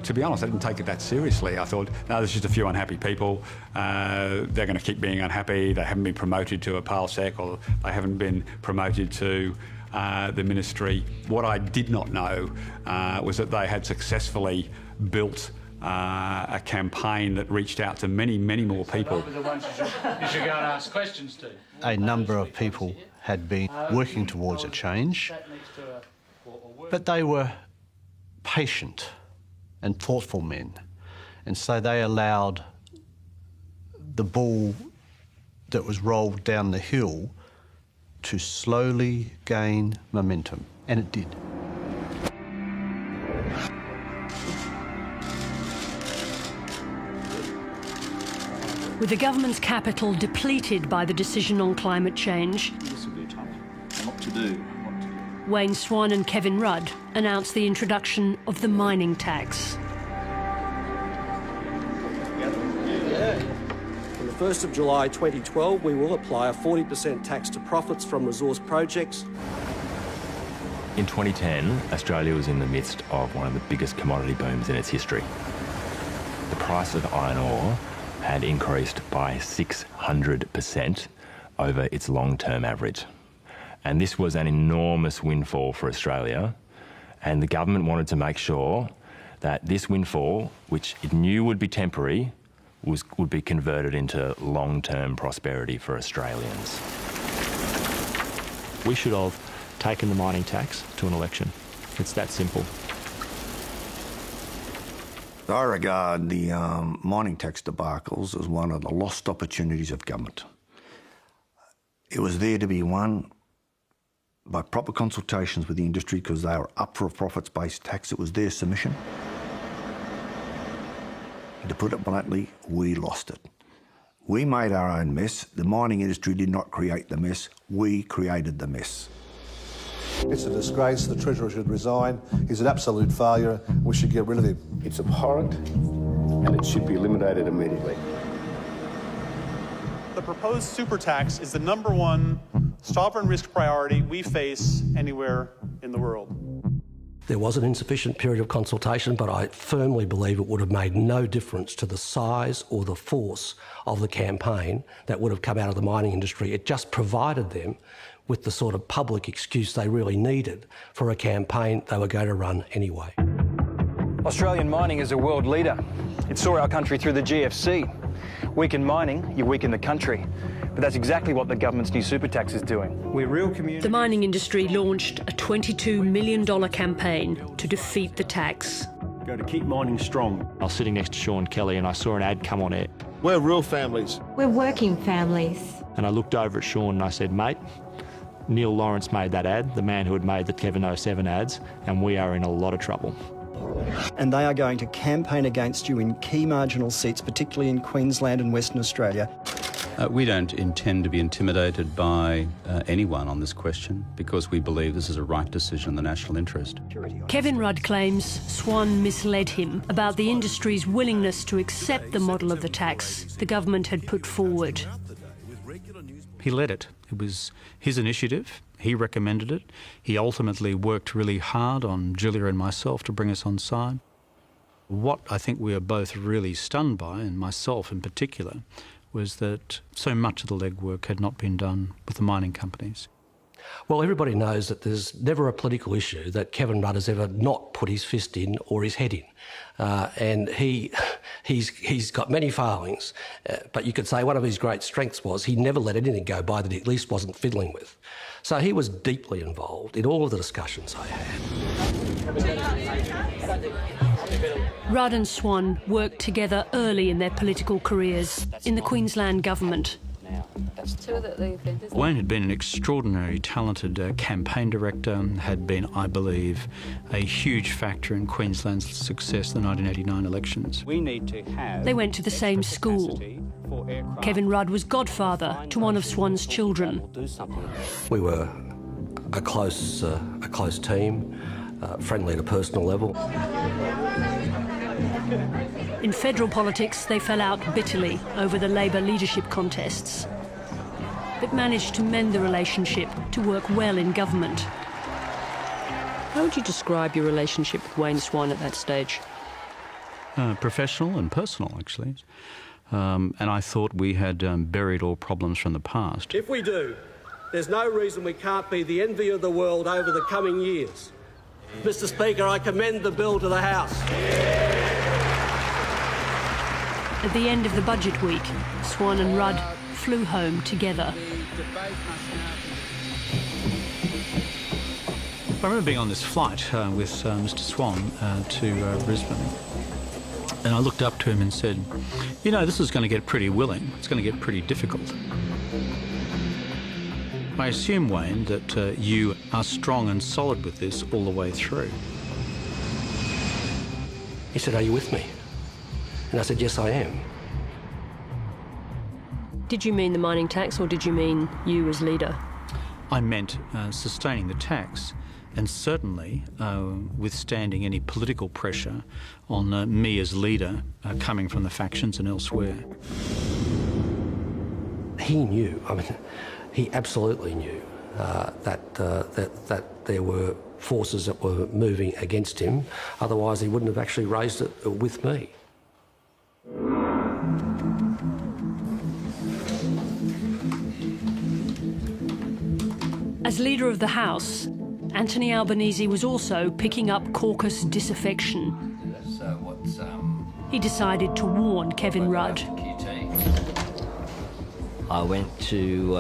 To be honest, I didn't take it that seriously. I thought, no, there's just a few unhappy people. They're going to keep being unhappy. They haven't been promoted to a PALSEC, or they haven't been promoted to the ministry. What I did not know was that they had successfully built a campaign that reached out to many, many more people. You should go and ask questions to. A number of people had been working towards a change, but they were patient and thoughtful men, and so they allowed the ball that was rolled down the hill to slowly gain momentum, and it did. With the government's capital depleted by the decision on climate change, This will be tough. What to do? Wayne Swan and Kevin Rudd announced the introduction of the mining tax. From the 1st of July 2012, we will apply a 40% tax to profits from resource projects. In 2010, Australia was in the midst of one of the biggest commodity booms in its history. The price of iron ore had increased by 600% over its long-term average. And this was an enormous windfall for Australia, and the government wanted to make sure that this windfall, which it knew would be temporary, would be converted into long-term prosperity for Australians. We should have taken the mining tax to an election. It's that simple. I regard the mining tax debacles as one of the lost opportunities of government. It was there to be won by proper consultations with the industry because they were up for a profits-based tax. It was their submission. And to put it bluntly, we lost it. We made our own mess. The mining industry did not create the mess. We created the mess. It's a disgrace. The Treasurer should resign. He's an absolute failure. We should get rid of him. It's abhorrent and it should be eliminated immediately. The proposed super tax is the #1 sovereign risk priority we face anywhere in the world. There was an insufficient period of consultation, but I firmly believe it would have made no difference to the size or the force of the campaign that would have come out of the mining industry. It just provided them with the sort of public excuse they really needed for a campaign they were going to run anyway. Australian mining is a world leader. It saw our country through the GFC. Weaken mining, you weaken the country. But that's exactly what the government's new super tax is doing. We're real community. The mining industry launched a $22 million campaign to defeat the tax. Going to keep mining strong. I was sitting next to Sean Kelly and I saw an ad come on air. We're real families. We're working families. And I looked over at Sean and I said, mate, Neil Lawrence made that ad, the man who had made the Kevin 07 ads, and we are in a lot of trouble. And they are going to campaign against you in key marginal seats, particularly in Queensland and Western Australia. We don't intend to be intimidated by anyone on this question because we believe this is a right decision in the national interest. Kevin Rudd claims Swan misled him about the industry's willingness to accept the model of the tax the government had put forward. He led it. It was his initiative. He recommended it. He ultimately worked really hard on Julia and myself to bring us on side. What I think we are both really stunned by, and myself in particular, was that so much of the legwork had not been done with the mining companies. Well, everybody knows that there's never a political issue that Kevin Rudd has ever not put his fist in or his head in. And he's got many failings, but you could say one of his great strengths was he never let anything go by that he at least wasn't fiddling with. So he was deeply involved in all of the discussions I had. Rudd and Swan worked together early in their political careers in the Queensland government. Wayne had been an extraordinary talented campaign director, had been, I believe, a huge factor in Queensland's success in the 1989 elections. They went to the same school. Kevin Rudd was godfather to one of Swan's children. We were a close team, friendly at a personal level. In federal politics, they fell out bitterly over the Labor leadership contests. but managed to mend the relationship to work well in government. How would you describe your relationship with Wayne Swan at that stage? Professional and personal, actually. And I thought we had buried all problems from the past. If we do, there's no reason we can't be the envy of the world over the coming years. Mr. Speaker, I commend the bill to the House. At the end of the budget week, Swan and Rudd flew home together. I remember being on this flight with Mr. Swan to Brisbane, and I looked up to him and said, "You know, this is going to get pretty willing. It's going to get pretty difficult. I assume, Wayne, that you are strong and solid with this all the way through." He said, "Are you with me?" And I said, "Yes, I am." Did you mean the mining tax, or did you mean you as leader? I meant sustaining the tax, and certainly withstanding any political pressure on me as leader coming from the factions and elsewhere. He knew, I mean, he absolutely knew that there were forces that were moving against him, otherwise he wouldn't have actually raised it with me. As leader of the House, Anthony Albanese was also picking up caucus disaffection. He decided to warn Kevin Rudd. I went to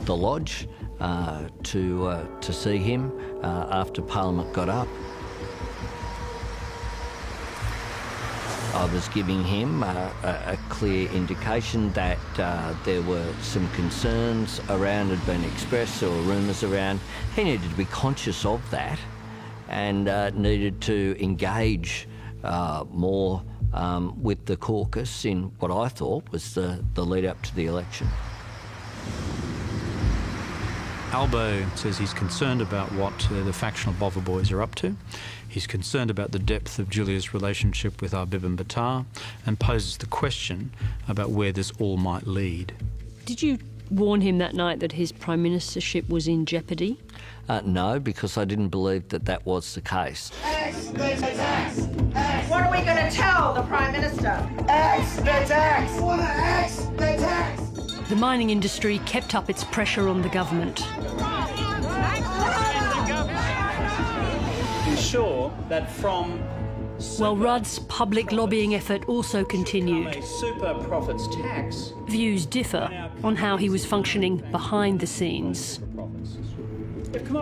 the lodge to see him after Parliament got up. I was giving him a clear indication that there were some concerns around had been expressed or rumours around. He needed to be conscious of that and needed to engage more with the caucus in what I thought was the lead up to the election. Albo says he's concerned about what the factional Bother boys are up to. He's concerned about the depth of Julia's relationship with Arbib and Bataar and poses the question about where this all might lead. Did you warn him that night that his prime ministership was in jeopardy? No, because I didn't believe that that was the case. X the tax! X. What are we going to tell the Prime Minister? X the tax! X the tax! The mining industry kept up its pressure on the government. Ensure that from While Rudd's public lobbying effort also continued, a super profits tax, views differ on how he was functioning behind the scenes.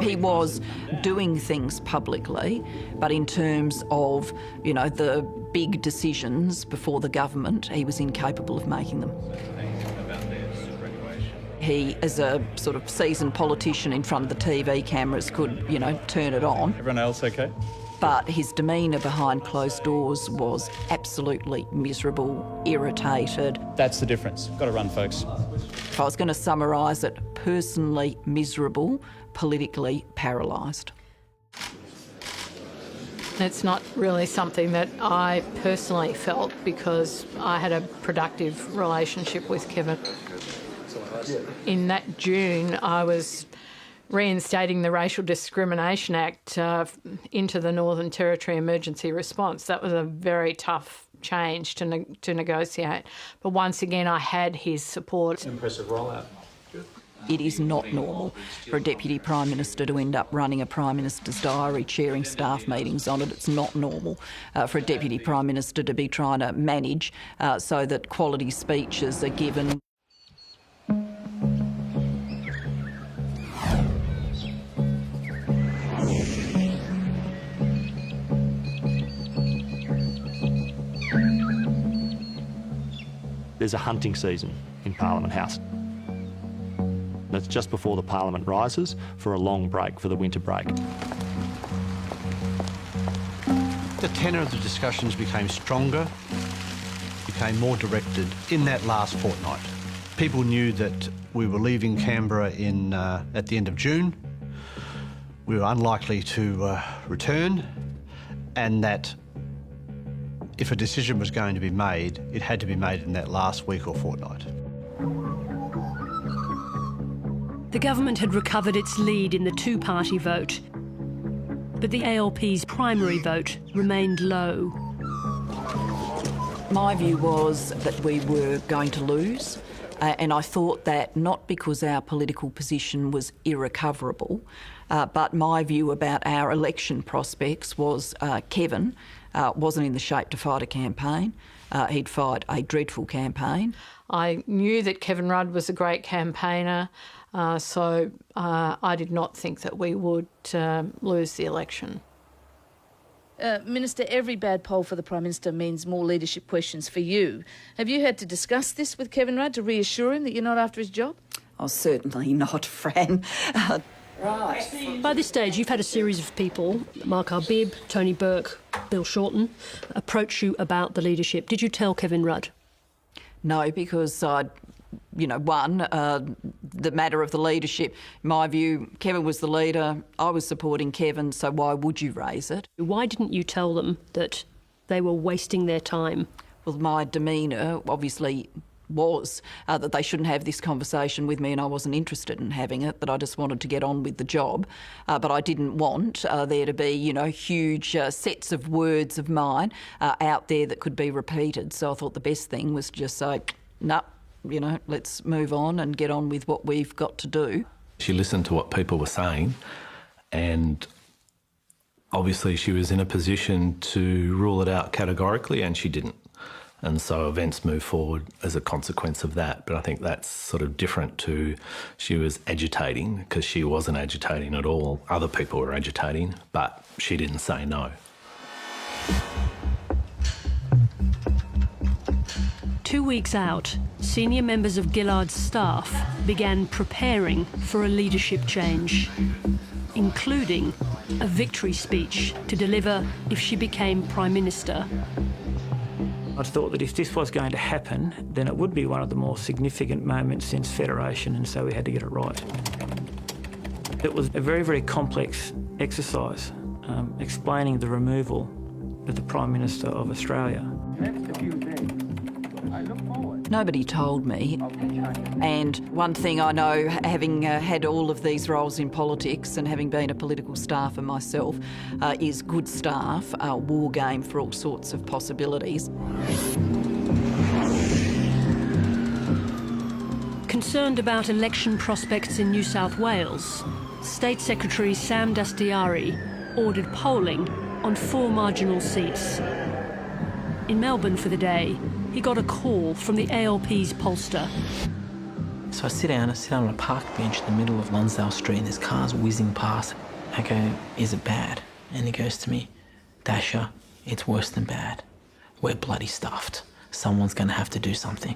He was doing things publicly, but in terms of, you know, the big decisions before the government, he was incapable of making them. He, as a sort of seasoned politician in front of the TV cameras, could, you know, turn it on. Everyone else okay? But his demeanour behind closed doors was absolutely miserable, irritated. That's the difference. Got to run, folks. If I was going to summarise it, personally miserable, politically paralysed. It's not really something that I personally felt because I had a productive relationship with Kevin. In that June, I was reinstating the Racial Discrimination Act into the Northern Territory emergency response. That was a very tough change to negotiate. But once again, I had his support. Impressive rollout. It is not normal for a Deputy Prime Minister to end up running a Prime Minister's diary, chairing staff meetings on it. It's not normal for a Deputy Prime Minister to be trying to manage so that quality speeches are given. There's a hunting season in Parliament House. It's just before the Parliament rises for a long break, for the winter break. The tenor of the discussions became stronger, became more directed in that last fortnight. People knew that we were leaving Canberra at the end of June. We were unlikely to return, and that if a decision was going to be made, it had to be made in that last week or fortnight. The government had recovered its lead in the two-party vote, but the ALP's primary vote remained low. My view was that we were going to lose, and I thought that not because our political position was irrecoverable, but my view about our election prospects was Kevin wasn't in the shape to fight a campaign. He'd fight a dreadful campaign. I knew that Kevin Rudd was a great campaigner, so I did not think that we would lose the election. Minister, every bad poll for the Prime Minister means more leadership questions for you. Have you had to discuss this with Kevin Rudd to reassure him that you're not after his job? Oh, certainly not, Fran. Right. By this stage, you've had a series of people, Mark Arbib, Tony Burke, Bill Shorten, approach you about the leadership. Did you tell Kevin Rudd? No, because the matter of the leadership, in my view, Kevin was the leader, I was supporting Kevin, so why would you raise it? Why didn't you tell them that they were wasting their time? Well, my demeanour obviously was that they shouldn't have this conversation with me, and I wasn't interested in having it, that I just wanted to get on with the job. But I didn't want there to be, huge sets of words of mine out there that could be repeated. So I thought the best thing was just say, no, let's move on and get on with what we've got to do. She listened to what people were saying, and obviously she was in a position to rule it out categorically, and she didn't. And so events move forward as a consequence of that. But I think that's sort of different to she was agitating, because she wasn't agitating at all. Other people were agitating, but she didn't say no. 2 weeks out, senior members of Gillard's staff began preparing for a leadership change, including a victory speech to deliver if she became Prime Minister. I thought that if this was going to happen, then it would be one of the more significant moments since Federation, and so we had to get it right. It was a very, very complex exercise, explaining the removal of the Prime Minister of Australia. Nobody told me, and one thing I know, having had all of these roles in politics and having been a political staffer myself, is good staff war game for all sorts of possibilities. Concerned about election prospects in New South Wales, State Secretary Sam Dastyari ordered polling on 4 marginal seats. In Melbourne for the day, he got a call from the ALP's pollster. So I sit down on a park bench in the middle of Lonsdale Street, and there's cars whizzing past. I go, is it bad? And he goes to me, Dasher, it's worse than bad. We're bloody stuffed. Someone's going to have to do something.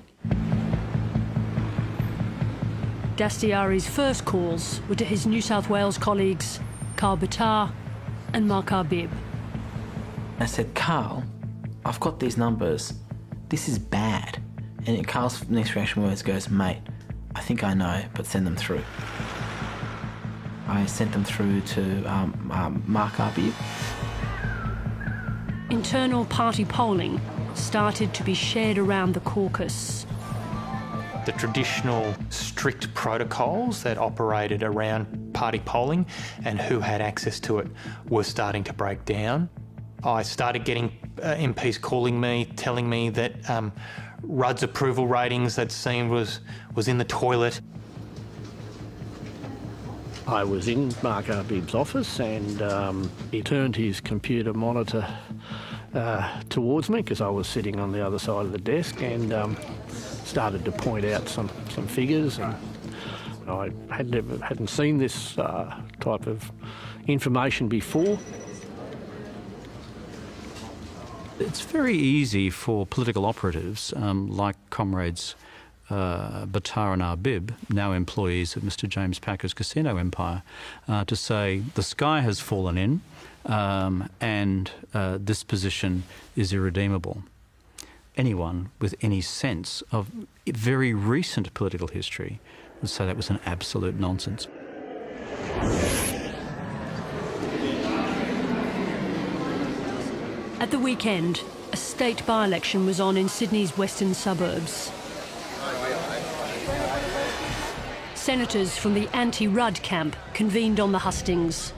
Dastyari's first calls were to his New South Wales colleagues, Carl Bitar and Mark Arbib. I said, Carl, I've got these numbers. This is bad. And Carl's next reaction words goes, mate, I think I know, but send them through. I sent them through to Mark Arbib. Internal party polling started to be shared around the caucus. The traditional strict protocols that operated around party polling and who had access to it were starting to break down. I started getting MPs calling me, telling me that Rudd's approval ratings, that seemed was in the toilet. I was in Mark Arbib's office, and he turned his computer monitor towards me, because I was sitting on the other side of the desk, and started to point out some figures. And I hadn't seen this type of information before. It's very easy for political operatives like comrades Bitar and Arbib, now employees of Mr James Packer's casino empire, to say the sky has fallen in and this position is irredeemable. Anyone with any sense of very recent political history would say that was an absolute nonsense. At the weekend, a state by-election was on in Sydney's western suburbs. Senators from the anti-Rudd camp convened on the hustings.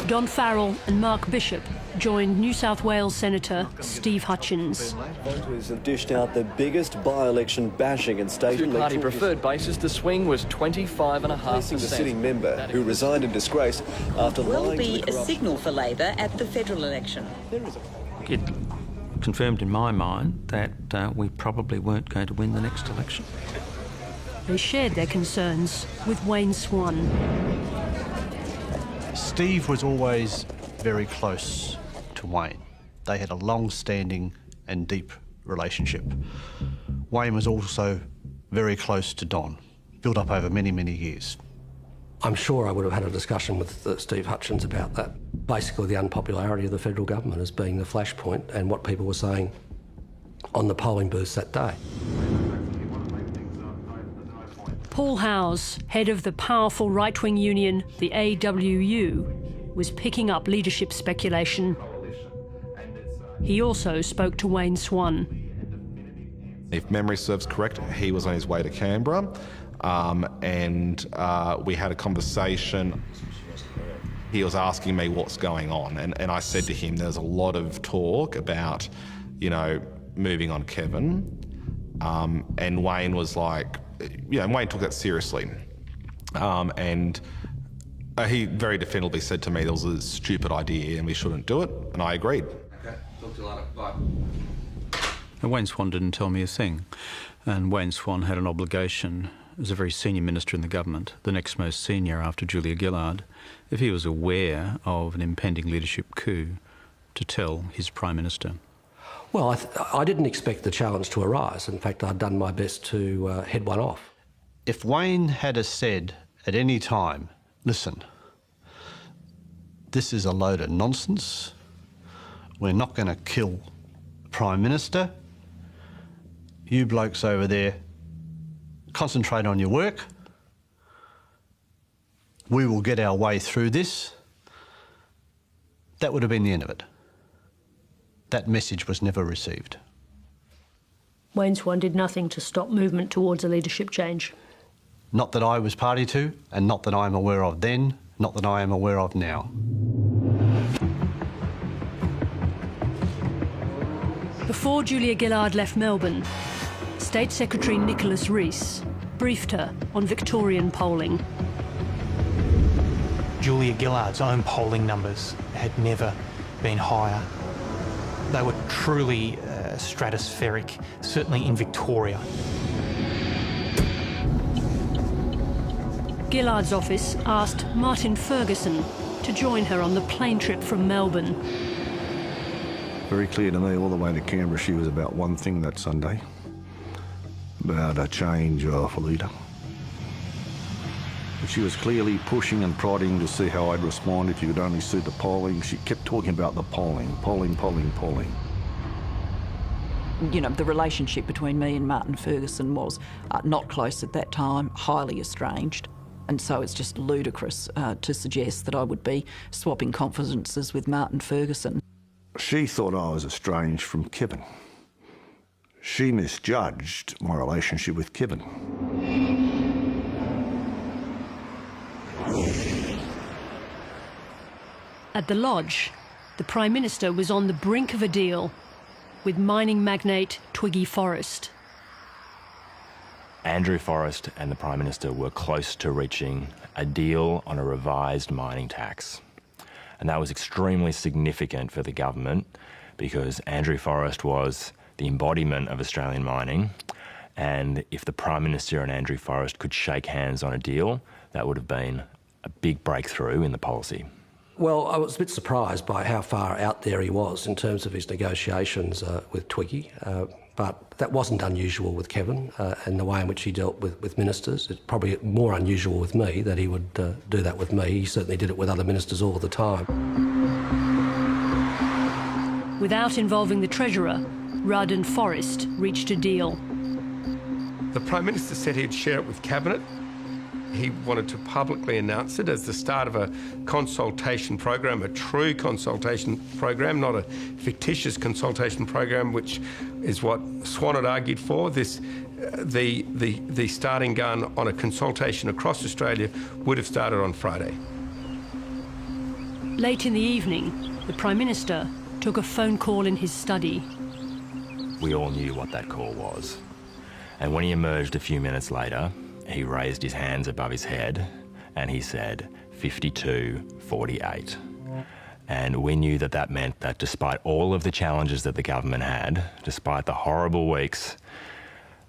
Don Farrell and Mark Bishop joined New South Wales Senator Steve Hutchins. Voters have dished out the biggest by-election bashing in state elections. Two-party preferred basis, the swing was 25.5%. Placing the sitting member, who resigned in disgrace after will lying be to the a signal for Labor at the federal election. It confirmed in my mind that we probably weren't going to win the next election. They shared their concerns with Wayne Swan. Steve was always very close to Wayne. They had a long-standing and deep relationship. Wayne was also very close to Don, built up over many, many years. I'm sure I would have had a discussion with Steve Hutchins about that. Basically, the unpopularity of the federal government as being the flashpoint and what people were saying on the polling booths that day. Paul Howes, head of the powerful right-wing union, the AWU, was picking up leadership speculation. He also spoke to Wayne Swan. If memory serves correct, he was on his way to Canberra, and we had a conversation. He was asking me what's going on, and I said to him, there's a lot of talk about, you know, moving on Kevin, and Wayne was like, you know, Wayne took that seriously, and he very definitively said to me there was a stupid idea and we shouldn't do it, and I agreed. Okay, talk to you later, bye. And Wayne Swan didn't tell me a thing, and Wayne Swan had an obligation as a very senior minister in the government, the next most senior after Julia Gillard, if he was aware of an impending leadership coup, to tell his Prime Minister. Well, I didn't expect the challenge to arise. In fact, I'd done my best to head one off. If Wayne had said at any time, listen, this is a load of nonsense, we're not going to kill the Prime Minister, you blokes over there concentrate on your work, we will get our way through this, that would have been the end of it. That message was never received. Wayne Swan did nothing to stop movement towards a leadership change. Not that I was party to, and not that I am aware of then, not that I am aware of now. Before Julia Gillard left Melbourne, State Secretary Nicholas Rees briefed her on Victorian polling. Julia Gillard's own polling numbers had never been higher. They were truly stratospheric, certainly in Victoria. Gillard's office asked Martin Ferguson to join her on the plane trip from Melbourne. Very clear to me all the way to Canberra she was about one thing that Sunday, about a change of a leader. She was clearly pushing and prodding to see how I'd respond if you could only see the polling. She kept talking about the polling. You know, the relationship between me and Martin Ferguson was not close at that time, highly estranged. And so it's just ludicrous to suggest that I would be swapping confidences with Martin Ferguson. She thought I was estranged from Kevin. She misjudged my relationship with Kevin. At the Lodge, the Prime Minister was on the brink of a deal with mining magnate Twiggy Forrest. Andrew Forrest and the Prime Minister were close to reaching a deal on a revised mining tax. And that was extremely significant for the government because Andrew Forrest was the embodiment of Australian mining, and if the Prime Minister and Andrew Forrest could shake hands on a deal, that would have been a big breakthrough in the policy. Well, I was a bit surprised by how far out there he was in terms of his negotiations with Twiggy, but that wasn't unusual with Kevin and the way in which he dealt with ministers. It's probably more unusual with me that he would do that with me. He certainly did it with other ministers all the time. Without involving the Treasurer, Rudd and Forrest reached a deal. The Prime Minister said he'd share it with Cabinet, He wanted to publicly announce it as the start of a consultation program, a true consultation program, not a fictitious consultation program, which is what Swan had argued for. The starting gun on a consultation across Australia would have started on Friday. Late in the evening, the Prime Minister took a phone call in his study. We all knew what that call was. And when he emerged a few minutes later, he raised his hands above his head and he said 52-48. And we knew that that meant that despite all of the challenges that the government had, despite the horrible weeks,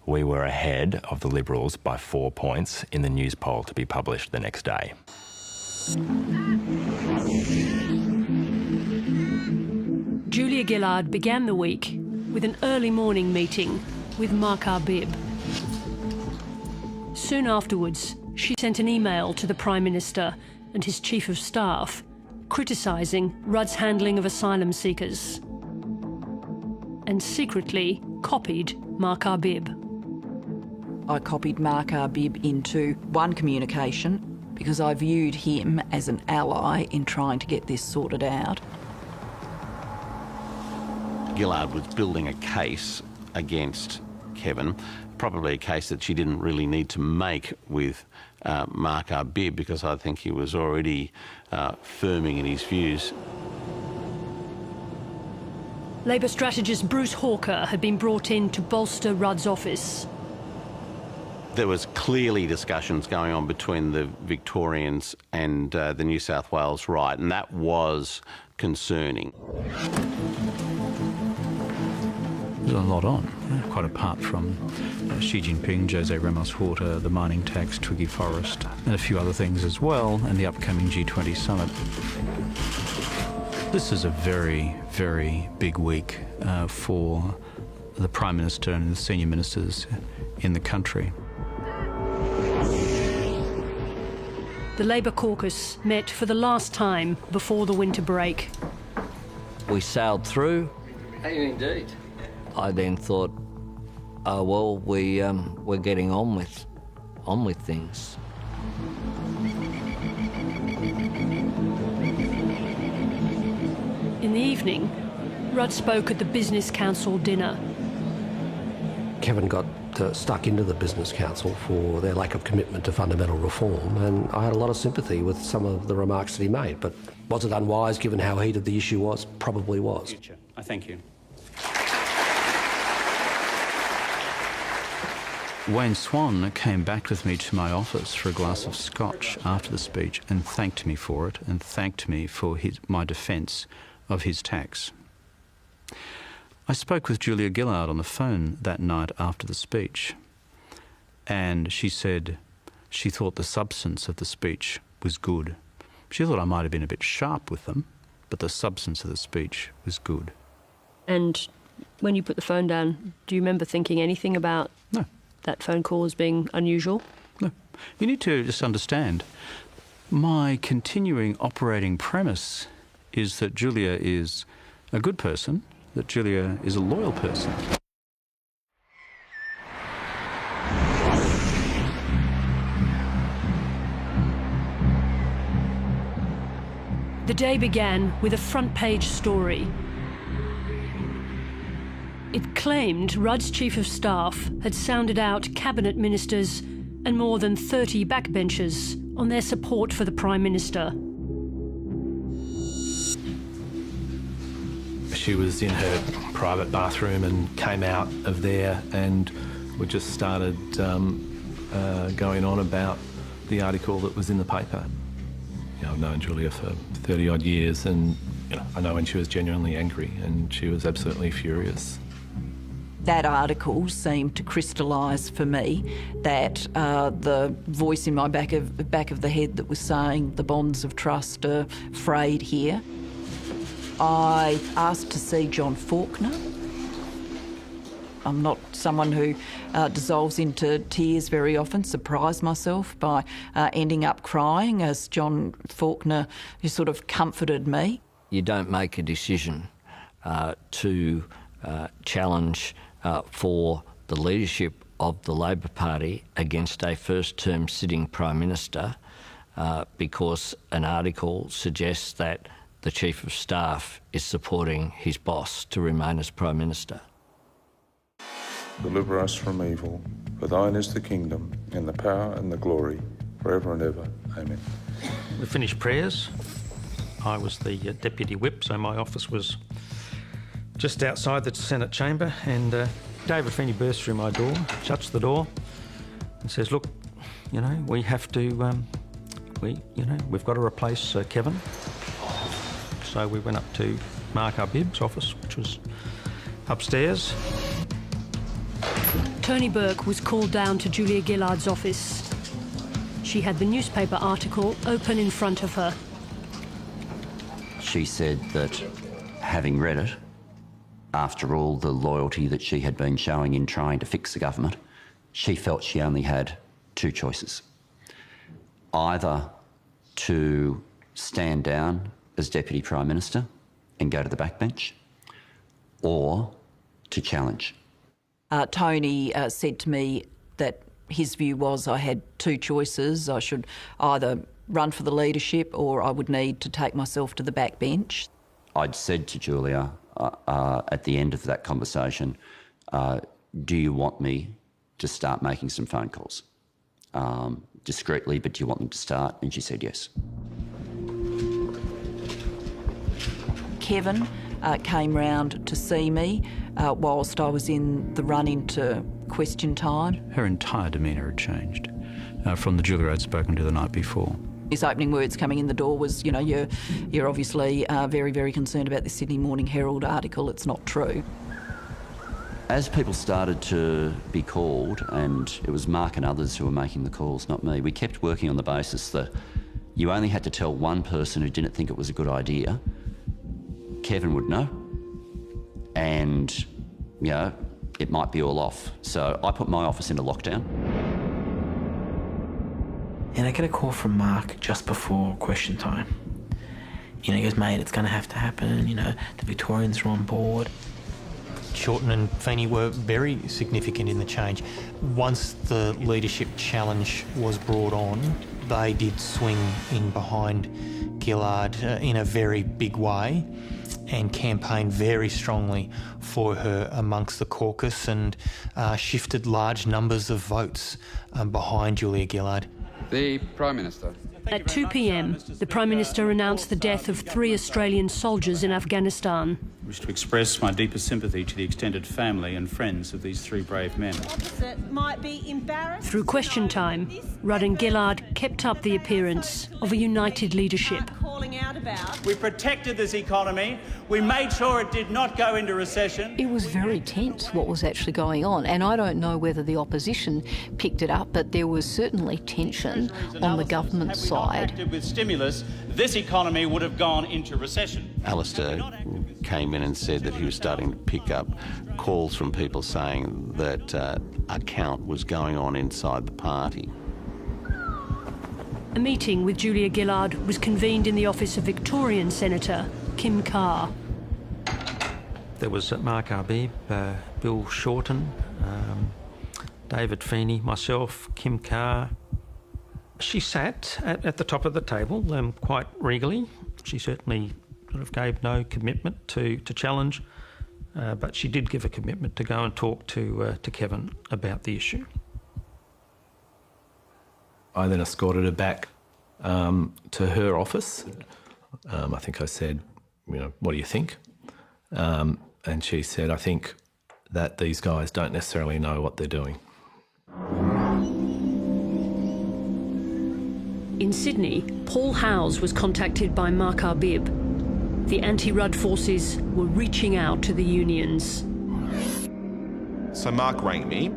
we were ahead of the Liberals by 4 points in the news poll to be published the next day. Julia Gillard began the week with an early morning meeting with Mark Bib. Soon afterwards, she sent an email to the Prime Minister and his Chief of Staff criticising Rudd's handling of asylum seekers, and secretly copied Mark Bib. I copied Mark Bib into one communication because I viewed him as an ally in trying to get this sorted out. Gillard was building a case against Kevin, probably a case that she didn't really need to make with Mark Bib, because I think he was already firming in his views. Labor strategist Bruce Hawker had been brought in to bolster Rudd's office. There was clearly discussions going on between the Victorians and the New South Wales right, and that was concerning. There's a lot on, quite apart from Xi Jinping, Jose Ramos-Horta, the mining tax, Twiggy Forrest, and a few other things as well, and the upcoming G20 summit. This is a very, very big week for the Prime Minister and the senior ministers in the country. The Labor caucus met for the last time before the winter break. We sailed through. How you indeed? I then thought, oh well, we're getting on with things. In the evening, Rudd spoke at the Business Council dinner. Kevin got stuck into the Business Council for their lack of commitment to fundamental reform, and I had a lot of sympathy with some of the remarks that he made. But was it unwise, given how heated the issue was? Probably was. I thank you. Wayne Swan came back with me to my office for a glass of scotch after the speech and thanked me for it, and thanked me for my defence of his tax. I spoke with Julia Gillard on the phone that night after the speech, and she said she thought the substance of the speech was good. She thought I might have been a bit sharp with them, but the substance of the speech was good. And when you put the phone down, do you remember thinking anything about that phone call as being unusual? No. You need to just understand, my continuing operating premise is that Julia is a good person, that Julia is a loyal person. The day began with a front-page story. It claimed Rudd's Chief of Staff had sounded out cabinet ministers and more than 30 backbenchers on their support for the Prime Minister. She was in her private bathroom and came out of there, and we just started going on about the article that was in the paper. You know, I've known Julia for 30-odd years, and I know when she was genuinely angry, and she was absolutely furious. That article seemed to crystallise for me that the voice in my back of the head that was saying the bonds of trust are frayed here. I asked to see John Faulkner. I'm not someone who dissolves into tears very often, surprised myself by ending up crying as John Faulkner just sort of comforted me. You don't make a decision to challenge for the leadership of the Labor Party against a first-term sitting Prime Minister because an article suggests that the Chief of Staff is supporting his boss to remain as Prime Minister. Deliver us from evil, for thine is the kingdom, and the power and the glory, forever and ever. Amen. We finished prayers. I was the Deputy Whip, so my office was just outside the Senate chamber, and David Feeney bursts through my door, shuts the door, and says, "Look, you know, we have to, we've got to replace Kevin." So we went up to Mark Arbib's office, which was upstairs. Tony Burke was called down to Julia Gillard's office. She had the newspaper article open in front of her. She said that, having read it, after all the loyalty that she had been showing in trying to fix the government, she felt she only had two choices. Either to stand down as Deputy Prime Minister and go to the backbench, or to challenge. Tony said to me that his view was I had two choices. I should either run for the leadership or I would need to take myself to the backbench. I'd said to Julia at the end of that conversation, do you want me to start making some phone calls? Discreetly, but do you want them to start? And she said yes. Kevin came round to see me whilst I was in the run into question time. Her entire demeanour had changed from the Julia I'd spoken to the night before. His opening words coming in the door was, you know, you're obviously very, very concerned about the Sydney Morning Herald article. It's not true. As people started to be called, and it was Mark and others who were making the calls, not me, we kept working on the basis that you only had to tell one person who didn't think it was a good idea. Kevin would know, and, you know, it might be all off. So I put my office into lockdown. And I get a call from Mark just before question time. You know, he goes, "Mate, it's going to have to happen. You know, the Victorians are on board." Shorten and Feeney were very significant in the change. Once the leadership challenge was brought on, they did swing in behind Gillard in a very big way and campaigned very strongly for her amongst the caucus and shifted large numbers of votes behind Julia Gillard. The Prime Minister. At 2 p.m, the Prime Minister announced the death of 3 Australian soldiers in Afghanistan. I wish to express my deepest sympathy to the extended family and friends of these 3 brave men. Might be embarrassed. Through question time, Rudd and Gillard kept up the appearance of a united leadership. We protected this economy. We made sure it did not go into recession. It was very tense what was actually going on, and I don't know whether the opposition picked it up, but there was certainly tension on the government side. Acted with stimulus, this economy would have gone into recession. Alistair came in and said that he was starting to pick up calls from people saying that a count was going on inside the party. A meeting with Julia Gillard was convened in the office of Victorian Senator Kim Carr. There was Mark Arbib, Bill Shorten, David Feeney, myself, Kim Carr. She sat at the top of the table quite regally. She certainly sort of gave no commitment to challenge, but she did give a commitment to go and talk to Kevin about the issue. I then escorted her back to her office. I think I said, you know, what do you think? And she said, I think that these guys don't necessarily know what they're doing. In Sydney, Paul Howes was contacted by Mark Arbib. The anti-Rudd forces were reaching out to the unions. So Mark rang me.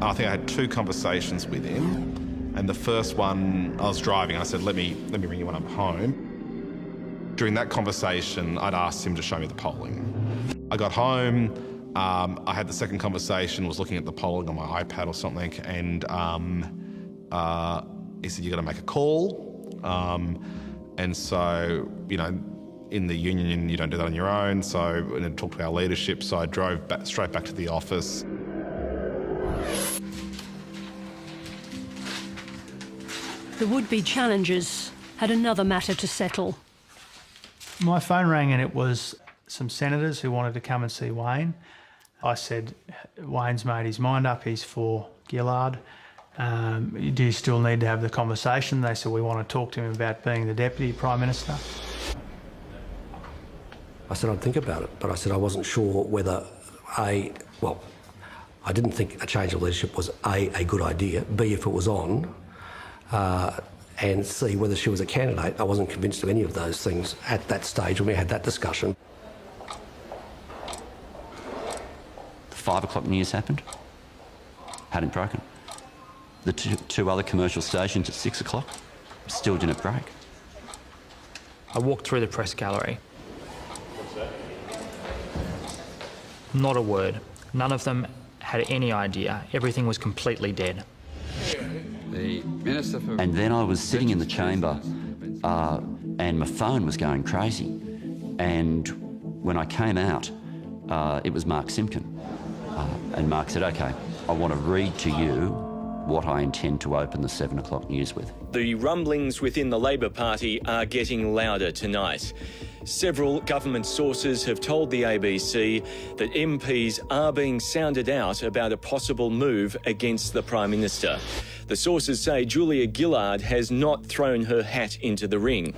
I think I had 2 conversations with him. And the first one, I was driving. I said, let me ring you when I'm home. During that conversation, I'd asked him to show me the polling. I got home. I had the second conversation, was looking at the polling on my iPad or something, and he said, you've got to make a call. And so, you know, in the union, you don't do that on your own. So, and then talk to our leadership. So I drove straight back to the office. The would-be challengers had another matter to settle. My phone rang and it was some senators who wanted to come and see Wayne. I said, Wayne's made his mind up, he's for Gillard. Do you still need to have the conversation? They said, we want to talk to him about being the Deputy Prime Minister. I said I'd think about it, but I said I wasn't sure whether I didn't think a change of leadership was a good idea, B, if it was on, and C, whether she was a candidate. I wasn't convinced of any of those things at that stage when we had that discussion. The 5 o'clock news happened. Hadn't broken. The two other commercial stations at 6 o'clock still didn't break. I walked through the press gallery. Not a word. None of them had any idea. Everything was completely dead. And then I was sitting in the chamber and my phone was going crazy. And when I came out, it was Mark Simpkin. And Mark said, OK, I want to read to you what I intend to open the 7 o'clock news with. The rumblings within the Labor Party are getting louder tonight. Several government sources have told the ABC that MPs are being sounded out about a possible move against the Prime Minister. The sources say Julia Gillard has not thrown her hat into the ring.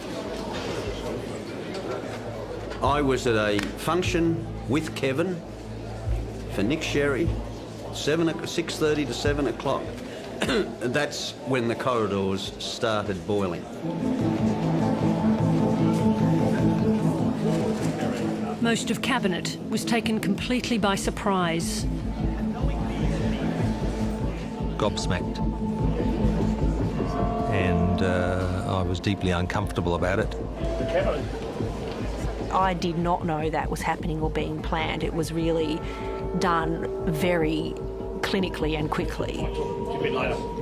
I was at a function with Kevin for Nick Sherry, 6:30 to 7 o'clock. That's when the corridors started boiling. Most of Cabinet was taken completely by surprise. Gobsmacked. And I was deeply uncomfortable about it. I did not know that was happening or being planned. It was really done very clinically and quickly.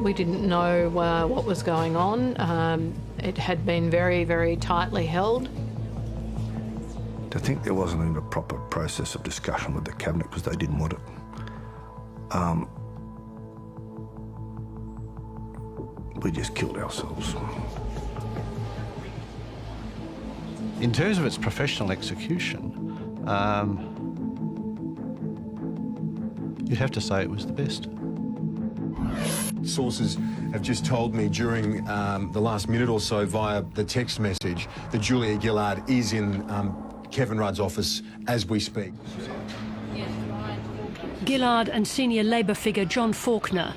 We didn't know what was going on. It had been very, very tightly held. To think there wasn't even a proper process of discussion with the Cabinet because they didn't want it. We just killed ourselves. In terms of its professional execution, you'd have to say it was the best. Sources have just told me during the last minute or so via the text message that Julia Gillard is in Kevin Rudd's office as we speak. Gillard and senior Labor figure John Faulkner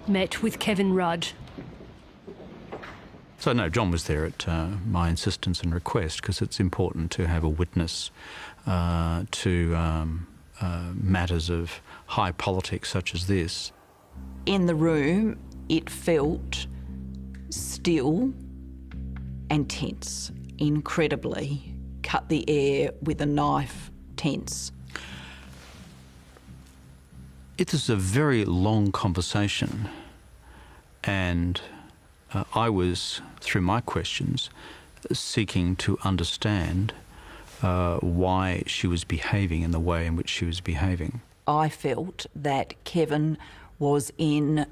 met with Kevin Rudd. So no, John was there at my insistence and request because it's important to have a witness to matters of high politics such as this. In the room, it felt still and tense, incredibly cut the air with a knife tense. It was a very long conversation, and I was, through my questions, seeking to understand why she was behaving in the way in which she was behaving. I felt that Kevin was in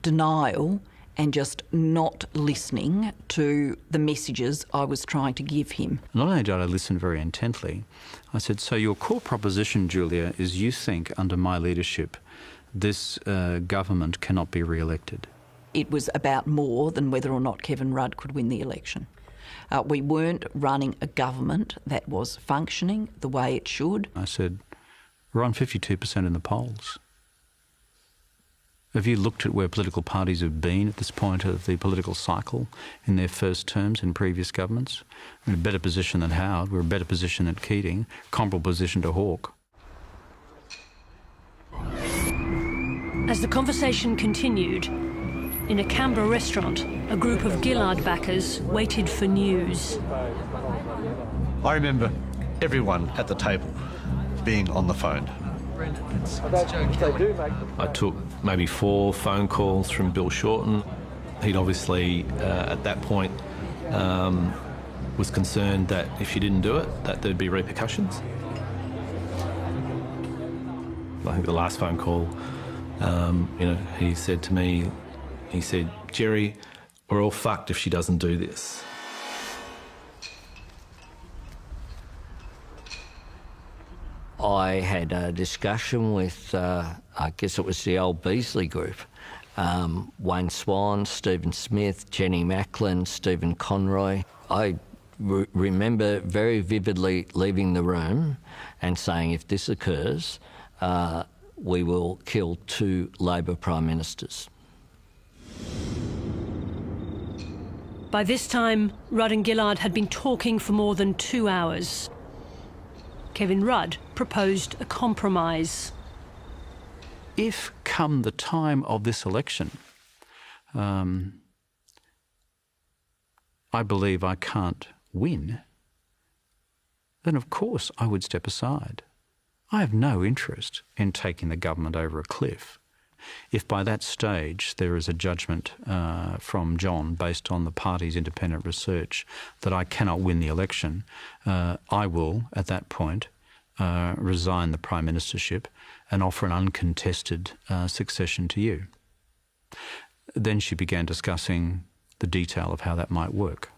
denial and just not listening to the messages I was trying to give him. Not only did I listen very intently, I said, so your core proposition, Julia, is you think under my leadership this government cannot be re-elected? It was about more than whether or not Kevin Rudd could win the election. We weren't running a government that was functioning the way it should. I said, we're on 52% in the polls. Have you looked at where political parties have been at this point of the political cycle in their first terms in previous governments? We're in a better position than Howard, we're in a better position than Keating, comparable position to Hawke. As the conversation continued, in a Canberra restaurant, a group of Gillard backers waited for news. I remember everyone at the table being on the phone. I took maybe 4 phone calls from Bill Shorten. He'd obviously, at that point, was concerned that if she didn't do it, that there'd be repercussions. I think the last phone call, he said to me, he said, Jerry, we're all fucked if she doesn't do this. I had a discussion with, I guess it was the old Beasley group, Wayne Swan, Stephen Smith, Jenny Macklin, Stephen Conroy. I remember very vividly leaving the room and saying, if this occurs, we will kill 2 Labor Prime Ministers. By this time, Rudd and Gillard had been talking for more than 2 hours. Kevin Rudd proposed a compromise. If, come the time of this election, I believe I can't win, then of course I would step aside. I have no interest in taking the government over a cliff. If by that stage there is a judgment from John based on the party's independent research that I cannot win the election, I will, at that point, resign the Prime Ministership and offer an uncontested succession to you. Then she began discussing the detail of how that might work.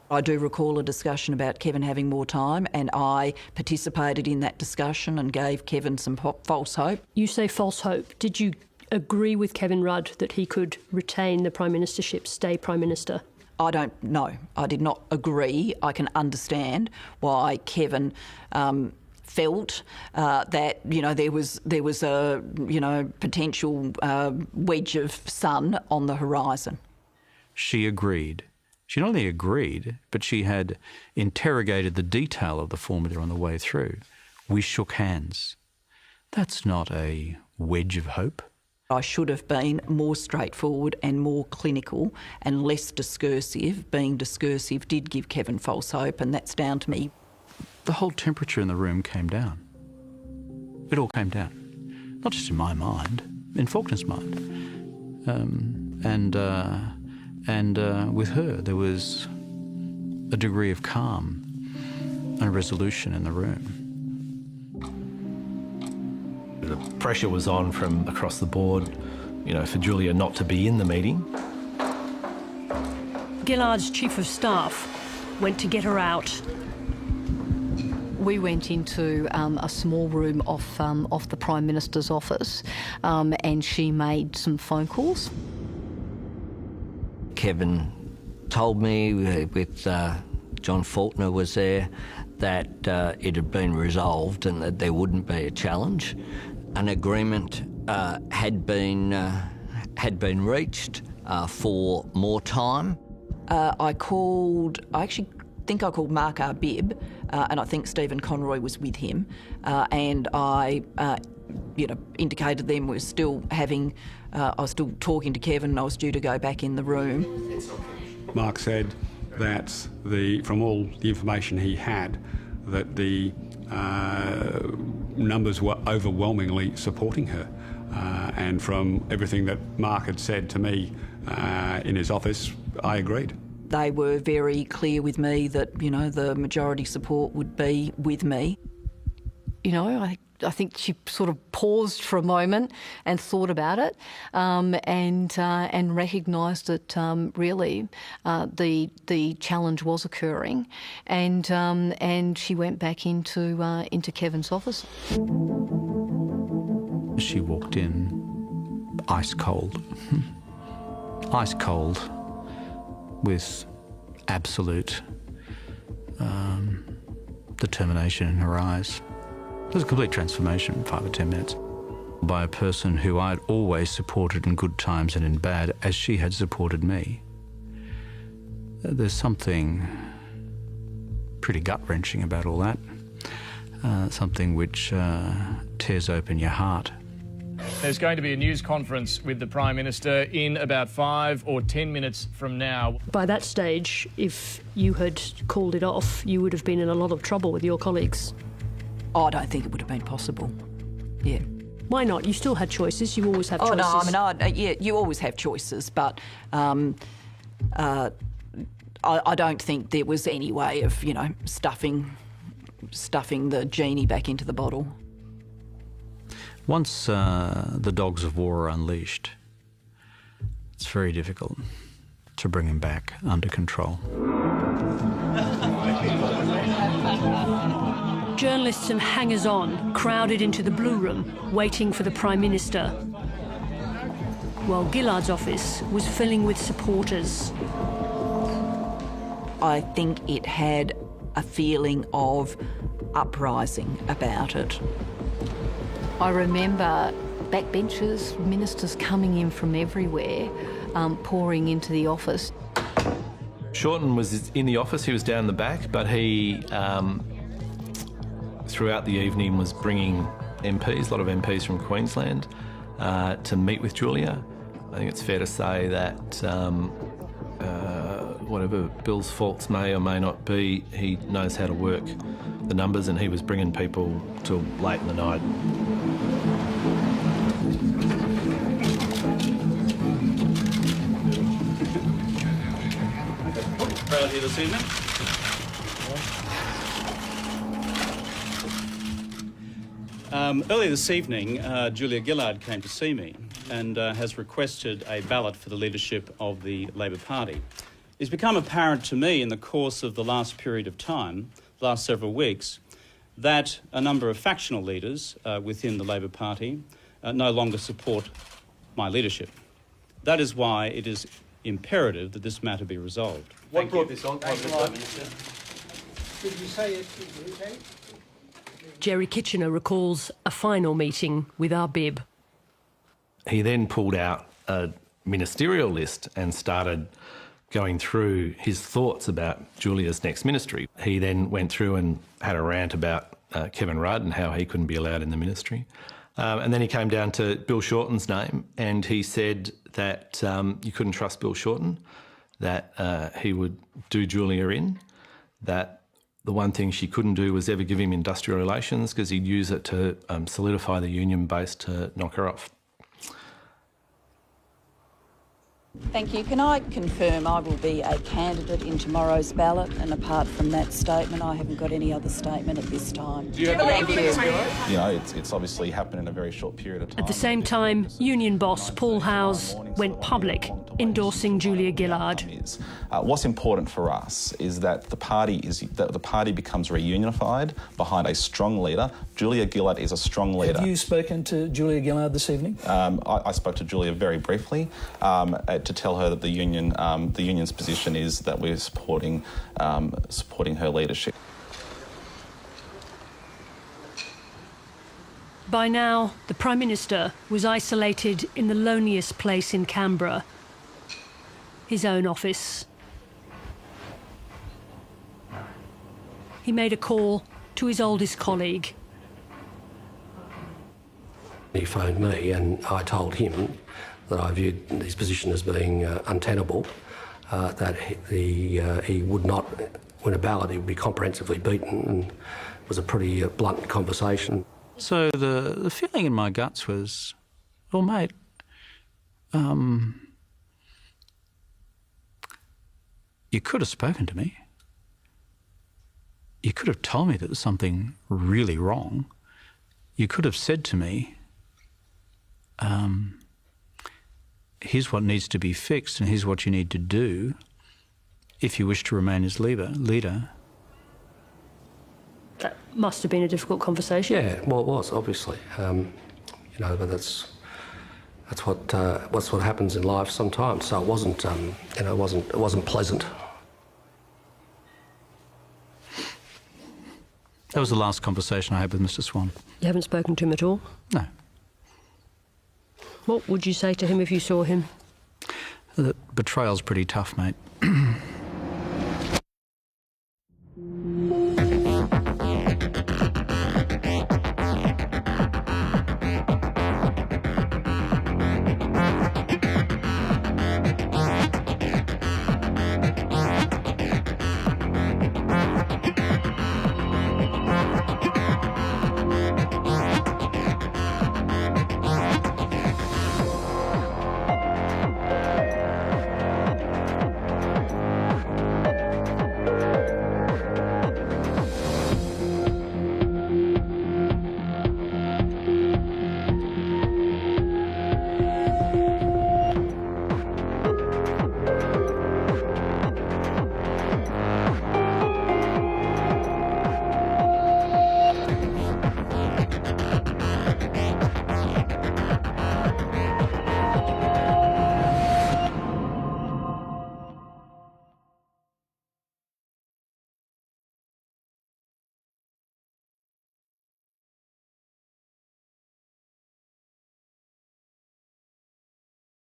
I do recall a discussion about Kevin having more time, and I participated in that discussion and gave Kevin some false hope. You say false hope. Did you agree with Kevin Rudd that he could retain the Prime Ministership, stay Prime Minister? I don't know. I did not agree. I can understand why Kevin felt that there was a potential wedge of sun on the horizon. She agreed. She not only agreed, but she had interrogated the detail of the formula on the way through. We shook hands. That's not a wedge of hope. I should have been more straightforward and more clinical and less discursive. Being discursive did give Kevin false hope, and that's down to me. The whole temperature in the room came down. It all came down. Not just in my mind, in Faulkner's mind. And with her, there was a degree of calm and resolution in the room. The pressure was on from across the board, for Julia not to be in the meeting. Gillard's Chief of Staff went to get her out. We went into a small room off the Prime Minister's office, and she made some phone calls. Kevin told me, with John Faulkner was there, that it had been resolved and that there wouldn't be a challenge. An agreement had been reached for more time. I actually think I called Mark Arbib, and I think Stephen Conroy was with him, and I indicated them we're still having, I was still talking to Kevin and I was due to go back in the room. Mark said that from all the information he had, that the numbers were overwhelmingly supporting her. And from everything that Mark had said to me in his office, I agreed. They were very clear with me that, the majority support would be with me. I think she sort of paused for a moment and thought about it, and recognised that really the challenge was occurring, and she went back into Kevin's office. She walked in ice cold, with absolute determination in her eyes. It was a complete transformation in 5 or 10 minutes by a person who I'd always supported in good times and in bad, as she had supported me. There's something pretty gut-wrenching about all that, something which tears open your heart. There's going to be a news conference with the Prime Minister in about 5 or 10 minutes from now. By that stage, if you had called it off, you would have been in a lot of trouble with your colleagues. I don't think it would have been possible. Yeah. Why not? You still had choices. You always have choices. Oh, no, you always have choices, but I don't think there was any way of, stuffing the genie back into the bottle. Once the dogs of war are unleashed, it's very difficult. to bring him back under control. Journalists and hangers-on crowded into the Blue Room, waiting for the Prime Minister, while Gillard's office was filling with supporters. I think it had a feeling of uprising about it. I remember backbenchers, ministers coming in from everywhere, pouring into the office. Shorten was in the office, he was down the back, but he, throughout the evening, was bringing MPs, a lot of MPs from Queensland, to meet with Julia. I think it's fair to say that whatever Bill's faults may or may not be, he knows how to work the numbers, and he was bringing people till late in the night. Proud here this evening. Earlier this evening, Julia Gillard came to see me and has requested a ballot for the leadership of the Labor Party. It's become apparent to me in the course of the last period of time, the last several weeks, that a number of factional leaders within the Labor Party no longer support my leadership. That is why it is imperative that this matter be resolved. What brought this on, Prime Minister? Did you say it? Jerry Kitchener recalls a final meeting with our bib. He then pulled out a ministerial list and started going through his thoughts about Julia's next ministry. He then went through and had a rant about Kevin Rudd and how he couldn't be allowed in the ministry. And then he came down to Bill Shorten's name, and he said that you couldn't trust Bill Shorten, that he would do Julia in, that the one thing she couldn't do was ever give him industrial relations because he'd use it to solidify the union base to knock her off. Thank you. Can I confirm I will be a candidate in tomorrow's ballot, and apart from that statement, I haven't got any other statement at this time. Do you have Thank you. You know, it's obviously happened in a very short period of time. At the same time, union boss Paul Howes went public, endorsing Julia Gillard. What's important for us is that the party becomes reunified behind a strong leader. Julia Gillard is a strong leader. Have you spoken to Julia Gillard this evening? I spoke to Julia very briefly to tell her that the union's position is that we're supporting her leadership. By now, the Prime Minister was isolated in the loneliest place in Canberra, his own office. He made a call to his oldest colleague. He phoned me and I told him that I viewed his position as being untenable, that he would not win a ballot, he would be comprehensively beaten, and it was a pretty blunt conversation. So the feeling in my guts was, well, mate, you could have spoken to me. You could have told me that there's something really wrong. You could have said to me, here's what needs to be fixed and here's what you need to do if you wish to remain as leader. That must have been a difficult conversation. Yeah, well, it was, obviously. You know, but that's what happens in life sometimes. So it wasn't, it wasn't pleasant. That was the last conversation I had with Mr. Swan. You haven't spoken to him at all? No. What would you say to him if you saw him? The betrayal's pretty tough, mate.